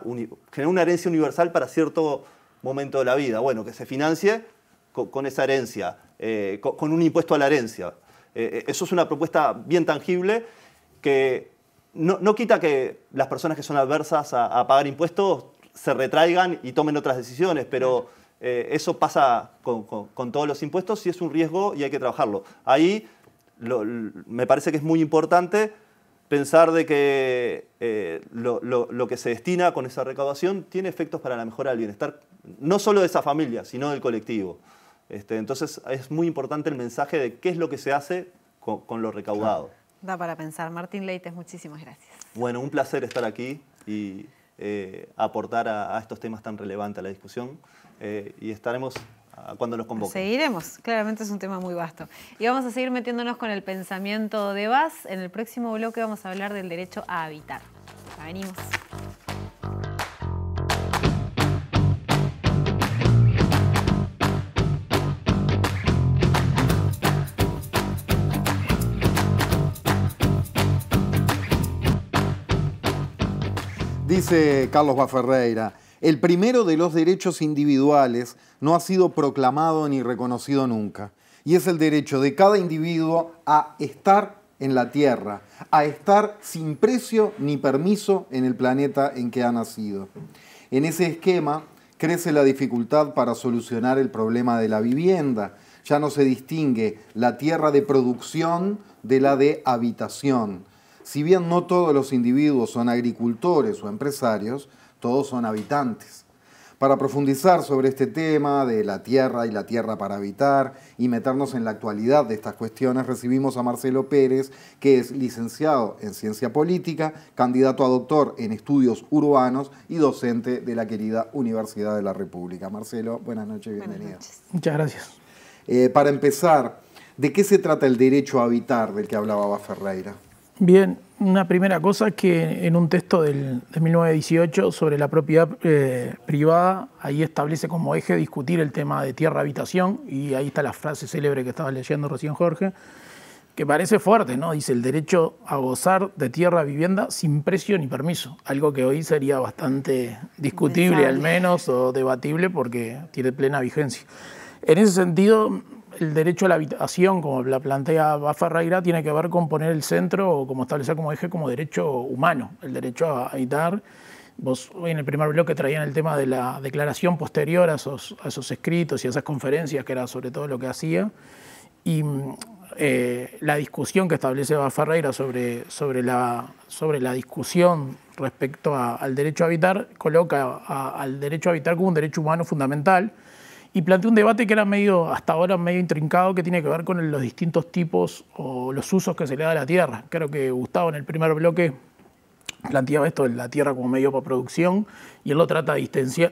generar una herencia universal para cierto momento de la vida. Bueno, que se financie con esa herencia, con un impuesto a la herencia. Eso es una propuesta bien tangible que no quita que las personas que son adversas a pagar impuestos se retraigan y tomen otras decisiones, pero eso pasa con todos los impuestos y es un riesgo y hay que trabajarlo. Ahí me parece que es muy importante pensar de que lo que se destina con esa recaudación tiene efectos para la mejora del bienestar, no solo de esa familia, sino del colectivo. Entonces es muy importante el mensaje de qué es lo que se hace con lo recaudado. Da para pensar. Martín Leites, muchísimas gracias. Bueno, un placer estar aquí y aportar a estos temas tan relevantes a la discusión y estaremos cuando nos convoquen. Seguiremos, claramente es un tema muy vasto. Y vamos a seguir metiéndonos con el pensamiento de Vaz. En el próximo bloque vamos a hablar del derecho a habitar. Ya venimos. Dice Carlos Vaz Ferreira, el primero de los derechos individuales no ha sido proclamado ni reconocido nunca, y es el derecho de cada individuo a estar en la tierra, a estar sin precio ni permiso en el planeta en que ha nacido. En ese esquema crece la dificultad para solucionar el problema de la vivienda. Ya no se distingue la tierra de producción de la de habitación. Si bien no todos los individuos son agricultores o empresarios, todos son habitantes. Para profundizar sobre este tema de la tierra y la tierra para habitar y meternos en la actualidad de estas cuestiones, recibimos a Marcelo Pérez, que es licenciado en Ciencia Política, candidato a doctor en Estudios Urbanos y docente de la querida Universidad de la República. Marcelo, buenas noches, bienvenido. Buenas noches. Muchas gracias. Para empezar, ¿de qué se trata el derecho a habitar del que hablaba Vaz Ferreira? Bien, una primera cosa es que en un texto de 1918 sobre la propiedad privada, ahí establece como eje discutir el tema de tierra-habitación, y ahí está la frase célebre que estaba leyendo recién Jorge, que parece fuerte, ¿no? Dice el derecho a gozar de tierra, vivienda sin precio ni permiso, algo que hoy sería bastante discutible al menos o debatible porque tiene plena vigencia. En ese sentido, el derecho a la habitación, como la plantea Vaz Ferreira, tiene que ver con poner el centro o como establecer como eje como derecho humano, el derecho a habitar. Vos hoy en el primer bloque traían el tema de la declaración posterior a esos escritos y a esas conferencias, que era sobre todo lo que hacía, y la discusión que establece Vaz Ferreira sobre la discusión respecto al derecho a habitar, coloca al derecho a habitar como un derecho humano fundamental, y plantea un debate que era hasta ahora medio intrincado, que tiene que ver con los distintos tipos o los usos que se le da a la tierra. Creo que Gustavo en el primer bloque planteaba esto de la tierra como medio para producción, y él lo trata de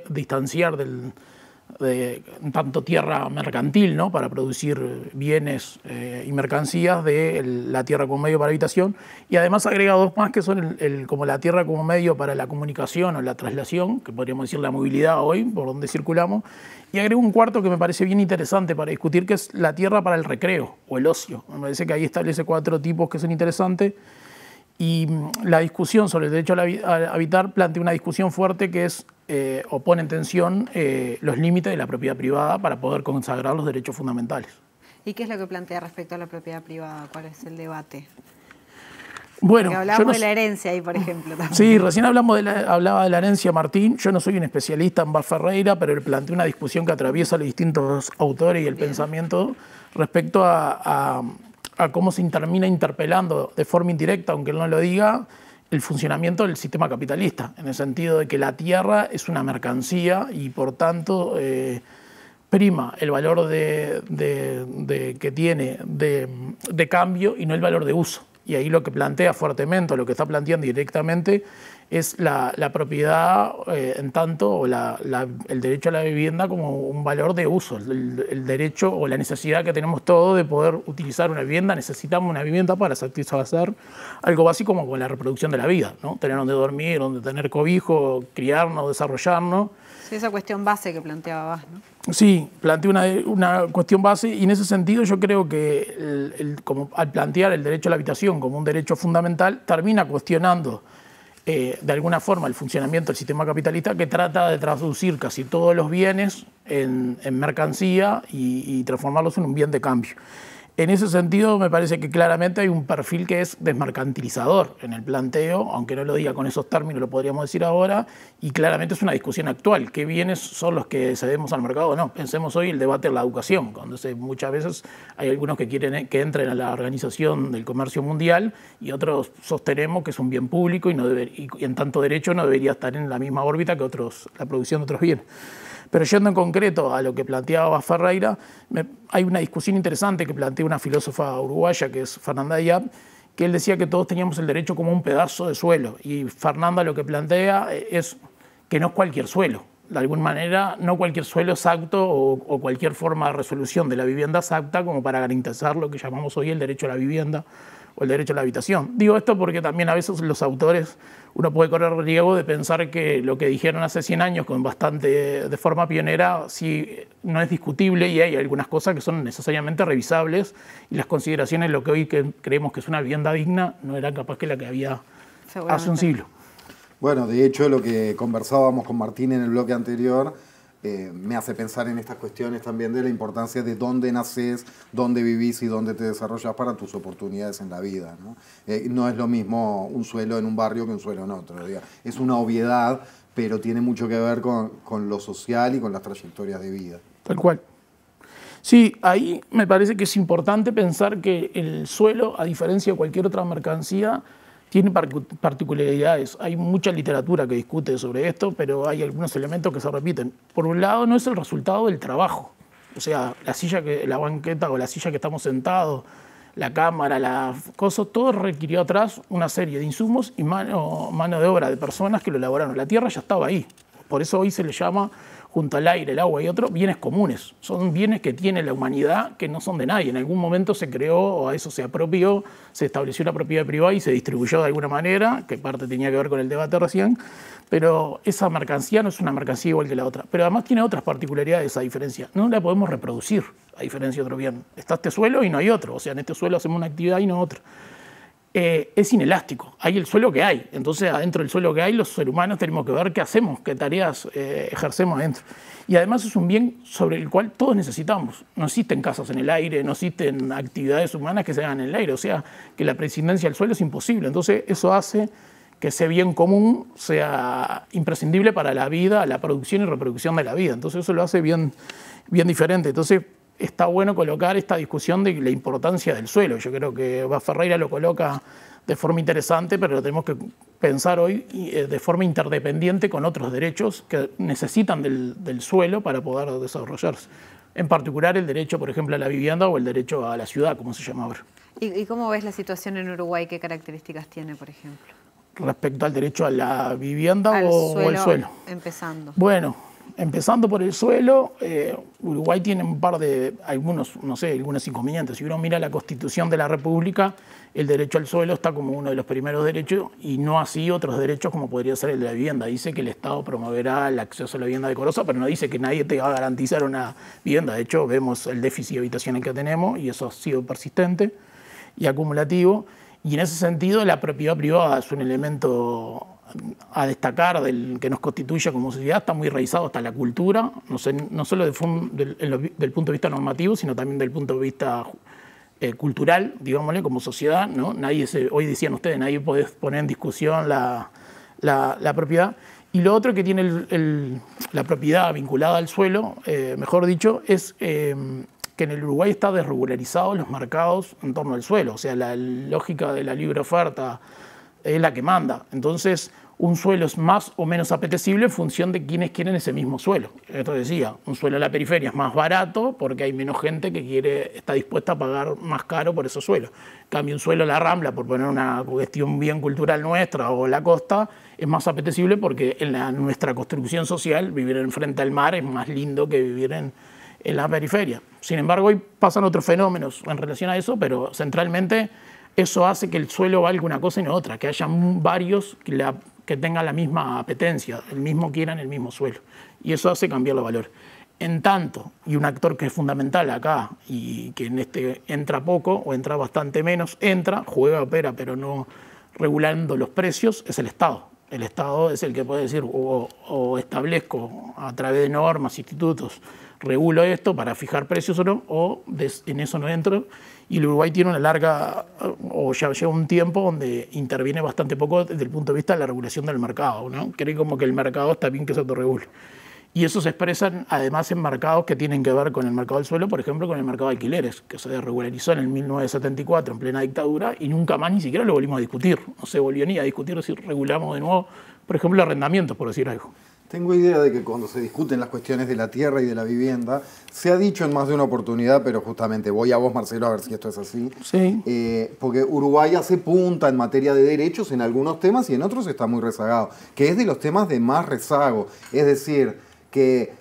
distanciar de tanto tierra mercantil, ¿no?, para producir bienes y mercancías, de la tierra como medio para habitación, y además agrega dos más que son como la tierra como medio para la comunicación o la traslación, que podríamos decir la movilidad hoy, por donde circulamos, y agrega un cuarto que me parece bien interesante para discutir, que es la tierra para el recreo o el ocio. Me parece que ahí establece 4 tipos que son interesantes, y la discusión sobre el derecho a habitar plantea una discusión fuerte que es o pone en tensión los límites de la propiedad privada para poder consagrar los derechos fundamentales. ¿Y qué es lo que plantea respecto a la propiedad privada? ¿Cuál es el debate? Bueno, porque hablamos de la herencia ahí, por ejemplo. También. Sí, recién hablaba de la herencia Martín. Yo no soy un especialista en Vaz Ferreira, pero él plantea una discusión que atraviesa los distintos autores y el pensamiento respecto a cómo se termina interpelando de forma indirecta, aunque él no lo diga, el funcionamiento del sistema capitalista, en el sentido de que la tierra es una mercancía y por tanto prima el valor que tiene de cambio y no el valor de uso. Y ahí lo que plantea fuertemente, o lo que está planteando directamente, es la propiedad en tanto, o el derecho a la vivienda como un valor de uso, el derecho o la necesidad que tenemos todos de poder utilizar una vivienda. Necesitamos una vivienda para satisfacer algo básico como la reproducción de la vida, ¿no? Tener donde dormir, donde tener cobijo, criarnos, desarrollarnos. Sí, esa cuestión base que planteaba Vaz, ¿no? Sí, plantea una cuestión base, y en ese sentido yo creo que como al plantear el derecho a la habitación como un derecho fundamental, termina cuestionando de alguna forma el funcionamiento del sistema capitalista, que trata de traducir casi todos los bienes en mercancía y transformarlos en un bien de cambio. En ese sentido, me parece que claramente hay un perfil que es desmercantilizador en el planteo, aunque no lo diga con esos términos, lo podríamos decir ahora, y claramente es una discusión actual. ¿Qué bienes son los que cedemos al mercado o no? Pensemos hoy el debate en la educación, cuando muchas veces hay algunos que quieren que entren a la Organización del Comercio Mundial y otros sostenemos que es un bien público y en tanto derecho no debería estar en la misma órbita que la producción de otros bienes. Pero yendo en concreto a lo que planteaba Ferreira, hay una discusión interesante que plantea una filósofa uruguaya que es Fernanda Diab, que él decía que todos teníamos el derecho como un pedazo de suelo. Y Fernanda lo que plantea es que no es cualquier suelo. De alguna manera, no cualquier suelo es apto o cualquier forma de resolución de la vivienda es apta como para garantizar lo que llamamos hoy el derecho a la vivienda o el derecho a la habitación. Digo esto porque también a veces los autores, uno puede correr riesgo de pensar que lo que dijeron hace 100 años de forma pionera, sí no es discutible y hay algunas cosas que son necesariamente revisables y las consideraciones de lo que hoy creemos que es una vivienda digna no era capaz que la que había hace un siglo. Bueno, de hecho lo que conversábamos con Martín en el bloque anterior me hace pensar en estas cuestiones también de la importancia de dónde naces, dónde vivís y dónde te desarrollas para tus oportunidades en la vida, ¿no? No es lo mismo un suelo en un barrio que un suelo en otro. Digamos. Es una obviedad, pero tiene mucho que ver con lo social y con las trayectorias de vida. Tal cual. Sí, ahí me parece que es importante pensar que el suelo, a diferencia de cualquier otra mercancía, tiene particularidades. Hay mucha literatura que discute sobre esto, pero hay algunos elementos que se repiten. Por un lado, no es el resultado del trabajo. O sea, la banqueta o la silla que estamos sentados, la cámara, la cosa, todo requirió atrás una serie de insumos y mano de obra de personas que lo elaboraron. La tierra ya estaba ahí. Por eso hoy se le llama, junto al aire, el agua y otros, bienes comunes. Son bienes que tiene la humanidad que no son de nadie. En algún momento se creó, o a eso se apropió, se estableció una propiedad privada y se distribuyó de alguna manera, que parte tenía que ver con el debate recién, pero esa mercancía no es una mercancía igual que la otra. Pero además tiene otras particularidades a diferencia. No la podemos reproducir, a diferencia de otro bien. Está este suelo y no hay otro. O sea, en este suelo hacemos una actividad y no otra. Es inelástico, hay el suelo que hay, entonces adentro del suelo que hay los seres humanos tenemos que ver qué hacemos, qué tareas ejercemos adentro. Y además es un bien sobre el cual todos necesitamos. No existen casas en el aire, no existen actividades humanas que se hagan en el aire, o sea que la prescindencia del suelo es imposible. Entonces eso hace que ese bien común sea imprescindible para la vida, la producción y reproducción de la vida. Entonces eso lo hace bien diferente. Entonces está bueno colocar esta discusión de la importancia del suelo. Yo creo que Ferreira lo coloca de forma interesante, pero lo tenemos que pensar hoy de forma interdependiente con otros derechos que necesitan del suelo para poder desarrollarse. En particular el derecho, por ejemplo, a la vivienda o el derecho a la ciudad, como se llama ahora. ¿Y cómo ves la situación en Uruguay? ¿Qué características tiene, por ejemplo? Respecto al derecho a la vivienda o al suelo. Empezando. Bueno, empezando por el suelo, Uruguay tiene un par de, algunos inconvenientes. Si uno mira la Constitución de la República, el derecho al suelo está como uno de los primeros derechos y no así otros derechos como podría ser el de la vivienda. Dice que el Estado promoverá el acceso a la vivienda decorosa, pero no dice que nadie te va a garantizar una vivienda. De hecho, vemos el déficit habitacional que tenemos y eso ha sido persistente y acumulativo. Y en ese sentido, la propiedad privada es un elemento a destacar que nos constituye como sociedad, está muy raizado hasta la cultura, no solo del punto de vista normativo, sino también del punto de vista cultural, digámosle, como sociedad, ¿no? Hoy decían ustedes, nadie puede poner en discusión la propiedad. Y lo otro que tiene la propiedad vinculada al suelo, mejor dicho, es que en el Uruguay está desregularizado los mercados en torno al suelo. O sea, la lógica de la libre oferta es la que manda. Entonces, un suelo es más o menos apetecible en función de quienes quieren ese mismo suelo. Esto decía, un suelo en la periferia es más barato porque hay menos gente que está dispuesta a pagar más caro por esos suelos. En cambio, un suelo en la Rambla, por poner una cuestión bien cultural nuestra, o la costa, es más apetecible porque en nuestra construcción social vivir enfrente al mar es más lindo que vivir en la periferia. Sin embargo, hoy pasan otros fenómenos en relación a eso, pero centralmente eso hace que el suelo valga una cosa y no otra, que haya varios que tengan la misma apetencia, quieran el mismo suelo. Y eso hace cambiar los valores. En tanto, y un actor que es fundamental acá y que en este entra poco o entra bastante menos, juega, opera, pero no regulando los precios, es el Estado. El Estado es el que puede decir o establezco a través de normas, institutos, regulo esto para fijar precios o no, o en eso no entro. Y el Uruguay tiene una larga, o ya lleva un tiempo donde interviene bastante poco desde el punto de vista de la regulación del mercado, ¿no? Cree como que el mercado está bien que se autorregule. Y eso se expresa además en mercados que tienen que ver con el mercado del suelo, por ejemplo, con el mercado de alquileres, que se desregularizó en el 1974 en plena dictadura y nunca más ni siquiera lo volvimos a discutir. No se volvió ni a discutir si regulamos de nuevo, por ejemplo, arrendamientos, por decir algo. Tengo idea de que cuando se discuten las cuestiones de la tierra y de la vivienda, se ha dicho en más de una oportunidad, pero justamente voy a vos, Marcelo, a ver si esto es así. Sí. Porque Uruguay hace punta en materia de derechos en algunos temas y en otros está muy rezagado, que es de los temas de más rezago. Es decir, que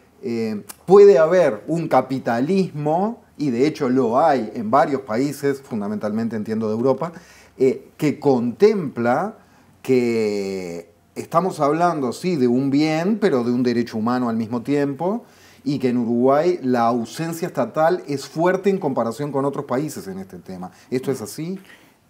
puede haber un capitalismo, y de hecho lo hay en varios países, fundamentalmente entiendo de Europa, que contempla que estamos hablando, sí, de un bien, pero de un derecho humano al mismo tiempo, y que en Uruguay la ausencia estatal es fuerte en comparación con otros países en este tema. ¿Esto es así?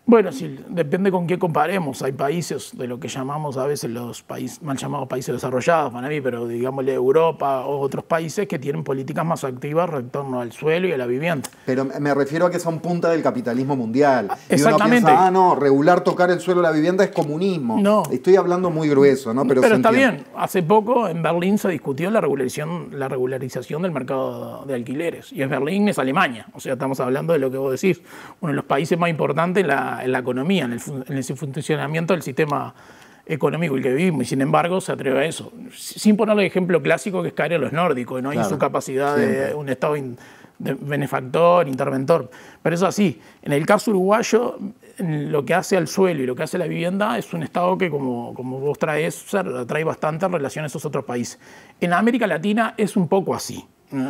Bueno, sí, depende con qué comparemos. Hay países de lo que llamamos a veces los países, mal llamados países desarrollados para mí, pero digámosle Europa o otros países que tienen políticas más activas en torno al suelo y a la vivienda. Pero me refiero a que son punta del capitalismo mundial. Exactamente. Y uno piensa, no, regular tocar el suelo y la vivienda es comunismo. No. Estoy hablando muy grueso, ¿no? Pero está bien. Hace poco en Berlín se discutió la regularización del mercado de alquileres. Y Berlín es Alemania. O sea, estamos hablando de lo que vos decís. Uno de los países más importantes en la economía, en el funcionamiento del sistema económico el que vivimos, y sin embargo se atreve a eso, sin poner el ejemplo clásico que es caer en los nórdicos, ¿no? Claro, y su capacidad de un Estado de benefactor, interventor. Pero es así. En el caso uruguayo, lo que hace al suelo y lo que hace a la vivienda es un Estado que, como vos traes, trae bastante en relación a esos otros países. En América Latina es un poco así,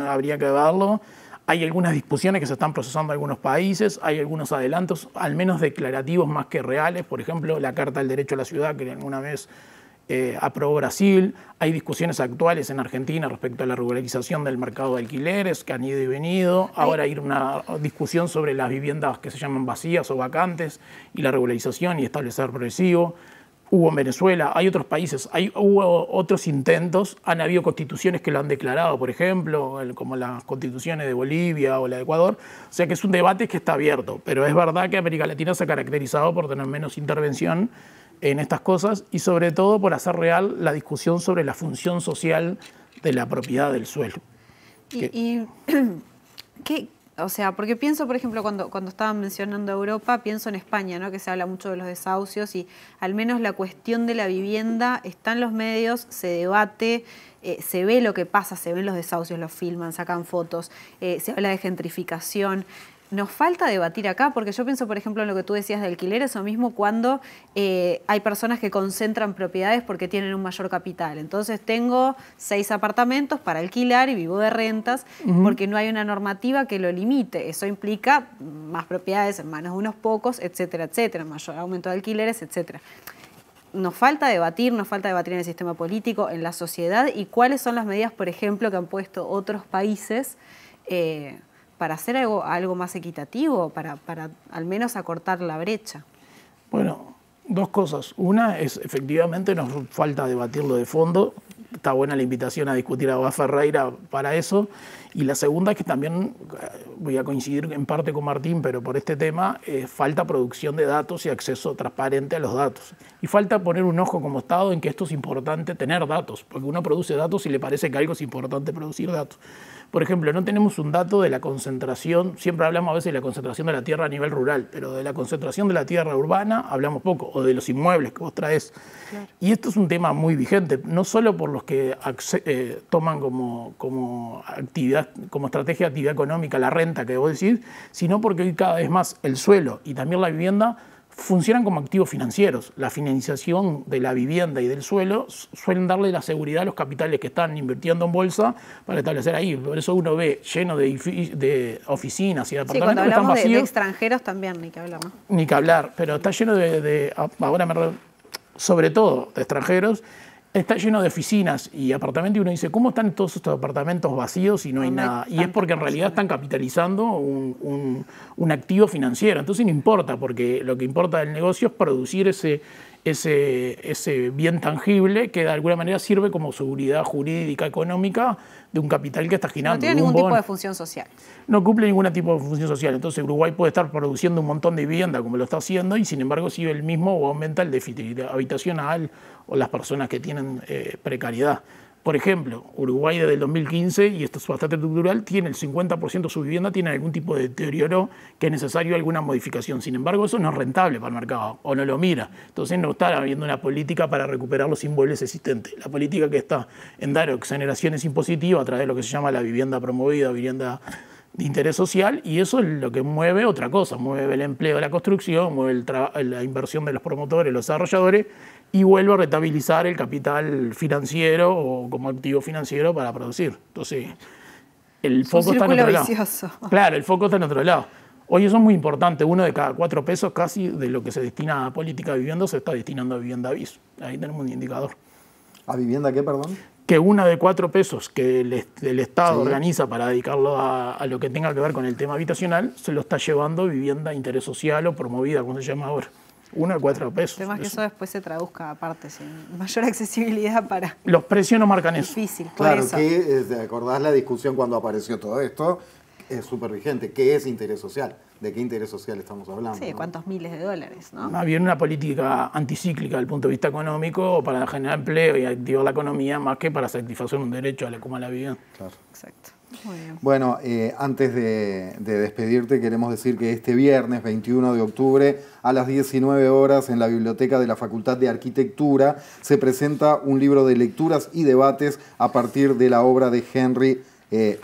habría que verlo. Hay algunas discusiones que se están procesando en algunos países, hay algunos adelantos, al menos declarativos más que reales. Por ejemplo, la Carta del Derecho a la Ciudad, que alguna vez aprobó Brasil. Hay discusiones actuales en Argentina respecto a la regularización del mercado de alquileres, que han ido y venido. Ahora hay una discusión sobre las viviendas que se llaman vacías o vacantes y la regularización y establecer progresivo. Hubo en Venezuela, hay otros países, hubo otros intentos, han habido constituciones que lo han declarado, por ejemplo, como las constituciones de Bolivia o la de Ecuador. O sea que es un debate que está abierto, pero es verdad que América Latina se ha caracterizado por tener menos intervención en estas cosas y sobre todo por hacer real la discusión sobre la función social de la propiedad del suelo. O sea, porque pienso, por ejemplo, cuando estaban mencionando Europa, pienso en España, ¿no? Que se habla mucho de los desahucios y al menos la cuestión de la vivienda está en los medios, se debate, se ve lo que pasa, se ven los desahucios, los filman, sacan fotos, se habla de gentrificación. Nos falta debatir acá, porque yo pienso, por ejemplo, en lo que tú decías de alquileres, o mismo cuando hay personas que concentran propiedades porque tienen un mayor capital. Entonces tengo 6 apartamentos para alquilar y vivo de rentas porque no hay una normativa que lo limite. Eso implica más propiedades en manos de unos pocos, etcétera, etcétera, mayor aumento de alquileres, etcétera. Nos falta debatir en el sistema político, en la sociedad, y cuáles son las medidas, por ejemplo, que han puesto otros países para hacer algo más equitativo, para al menos acortar la brecha. Bueno, 2 cosas. Una es, efectivamente, nos falta debatirlo de fondo. Está buena la invitación a discutir a Bá Ferreira para eso. Y la segunda es que también, voy a coincidir en parte con Martín, pero por este tema, falta producción de datos y acceso transparente a los datos. Y falta poner un ojo como Estado en que esto es importante tener datos, porque uno produce datos y le parece que algo es importante producir datos. Por ejemplo, no tenemos un dato de la concentración, siempre hablamos a veces de la concentración de la tierra a nivel rural, pero de la concentración de la tierra urbana hablamos poco, o de los inmuebles que vos traes. Claro. Y esto es un tema muy vigente, no solo por los que toman como actividad, como estrategia de actividad económica la renta que vos decís, sino porque hoy cada vez más el suelo y también la vivienda funcionan como activos financieros. La financiación de la vivienda y del suelo suelen darle la seguridad a los capitales que están invirtiendo en bolsa para establecer ahí. Por eso uno ve lleno de oficinas y de apartamentos cuando que están hablamos vacíos. de extranjeros también, ni que hablar, ¿no? Ni que hablar, pero está lleno ahora sobre todo de extranjeros, está lleno de oficinas y apartamentos, y uno dice, ¿cómo están todos estos apartamentos vacíos y no hay nada? Y es porque en realidad están capitalizando un activo financiero. Entonces no importa, porque lo que importa del negocio es producir ese bien tangible que de alguna manera sirve como seguridad jurídica, económica de un capital que está girando. No tiene ningún tipo de función social. No cumple ningún tipo de función social. Entonces Uruguay puede estar produciendo un montón de vivienda como lo está haciendo y sin embargo sigue el mismo o aumenta el déficit habitacional o las personas que tienen precariedad. Por ejemplo, Uruguay desde el 2015, y esto es bastante estructural, tiene el 50% de su vivienda tiene algún tipo de deterioro que es necesario alguna modificación. Sin embargo, eso no es rentable para el mercado o no lo mira. Entonces no está habiendo una política para recuperar los inmuebles existentes. La política que está en dar exoneraciones impositivas a través de lo que se llama la vivienda promovida, vivienda de interés social, y eso es lo que mueve otra cosa, mueve el empleo de la construcción, mueve la inversión de los promotores, los desarrolladores, y vuelve a rentabilizar el capital financiero o como activo financiero para producir. Entonces, el foco está en otro lado. Claro, el foco está en otro lado. Hoy eso es muy importante. 1 de cada 4 pesos casi de lo que se destina a política de vivienda se está destinando a vivienda bis. Ahí tenemos un indicador. ¿A vivienda qué, perdón? Que 1 de 4 pesos que el Estado organiza para dedicarlo a lo que tenga que ver con el tema habitacional, se lo está llevando vivienda de interés social o promovida, como se llama ahora. 1 de 4 pesos. El tema es que eso después se traduzca aparte, sin mayor accesibilidad para... Los precios no marcan eso. Difícil, claro, que ¿te acordás la discusión cuando apareció todo esto? Es súper vigente. ¿Qué es interés social? ¿De qué interés social estamos hablando? Sí, ¿cuántos miles de dólares, no? Más bien una política anticíclica desde el punto de vista económico para generar empleo y activar la economía más que para satisfacer un derecho como a la vivienda. Claro. Exacto. Muy bien. Bueno, antes de despedirte, queremos decir que este viernes 21 de octubre a las 19 horas en la Biblioteca de la Facultad de Arquitectura se presenta un libro de lecturas y debates a partir de la obra de Henry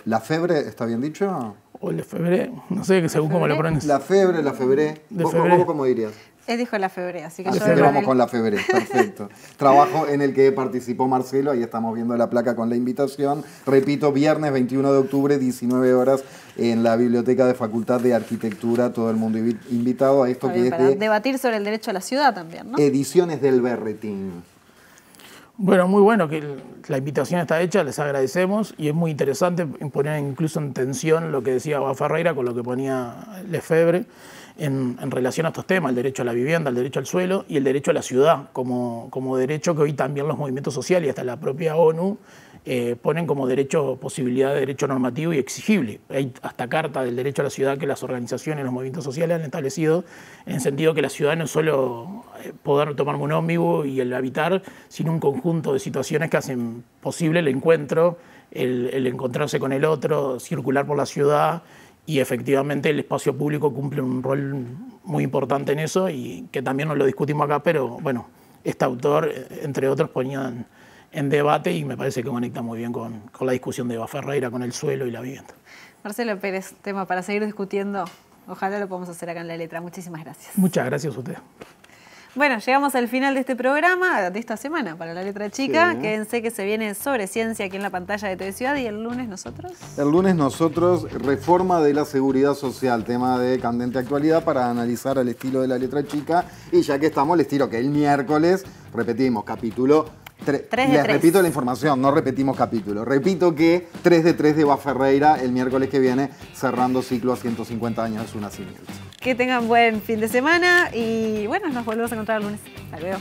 Lefebvre, ¿está bien dicho? O Lefebvre, no sé según cómo lo pronuncias. Lefebvre. ¿Vos cómo dirías? Él dijo Lefebvre, así que yo vamos con Lefebvre, perfecto. Trabajo en el que participó Marcelo, ahí estamos viendo la placa con la invitación. Repito, viernes 21 de octubre, 19 horas, en la Biblioteca de Facultad de Arquitectura, todo el mundo invitado a esto que es para de debatir sobre el derecho a la ciudad también, ¿no? Ediciones del Berretín. Bueno, muy bueno que la invitación está hecha, les agradecemos y es muy interesante poner incluso en tensión lo que decía Ferreira con lo que ponía Lefebvre en relación a estos temas, el derecho a la vivienda, el derecho al suelo y el derecho a la ciudad como derecho que hoy también los movimientos sociales y hasta la propia ONU ponen como derecho, posibilidad de derecho normativo y exigible. Hay hasta carta del derecho a la ciudad que las organizaciones, los movimientos sociales han establecido en el sentido que la ciudad no es solo poder tomarme un ómnibus y el habitar, sino un conjunto de situaciones que hacen posible el encuentro, el encontrarse con el otro, circular por la ciudad y efectivamente el espacio público cumple un rol muy importante en eso y que también no lo discutimos acá, pero bueno, este autor, entre otros, ponían en debate y me parece que conecta muy bien con la discusión de Eva Ferreira, con el suelo y la vivienda. Marcelo Pérez, tema para seguir discutiendo. Ojalá lo podamos hacer acá en La Letra. Muchísimas gracias. Muchas gracias a usted. Bueno, llegamos al final de este programa, de esta semana, para La Letra Chica. Sí. Quédense que se viene sobre ciencia aquí en la pantalla de TV Ciudad y el lunes nosotros. El lunes nosotros, reforma de la seguridad social, tema de candente actualidad para analizar al estilo de La Letra Chica. Y ya que estamos, les tiro que el miércoles, repetimos, capítulo 3 de 3. Les repito la información, no repetimos capítulo. Repito que 3 de 3 de Eva Ferreira el miércoles que viene, cerrando ciclo a 150 años de su nacimiento. Que tengan buen fin de semana y bueno, nos volvemos a encontrar el lunes. Hasta luego.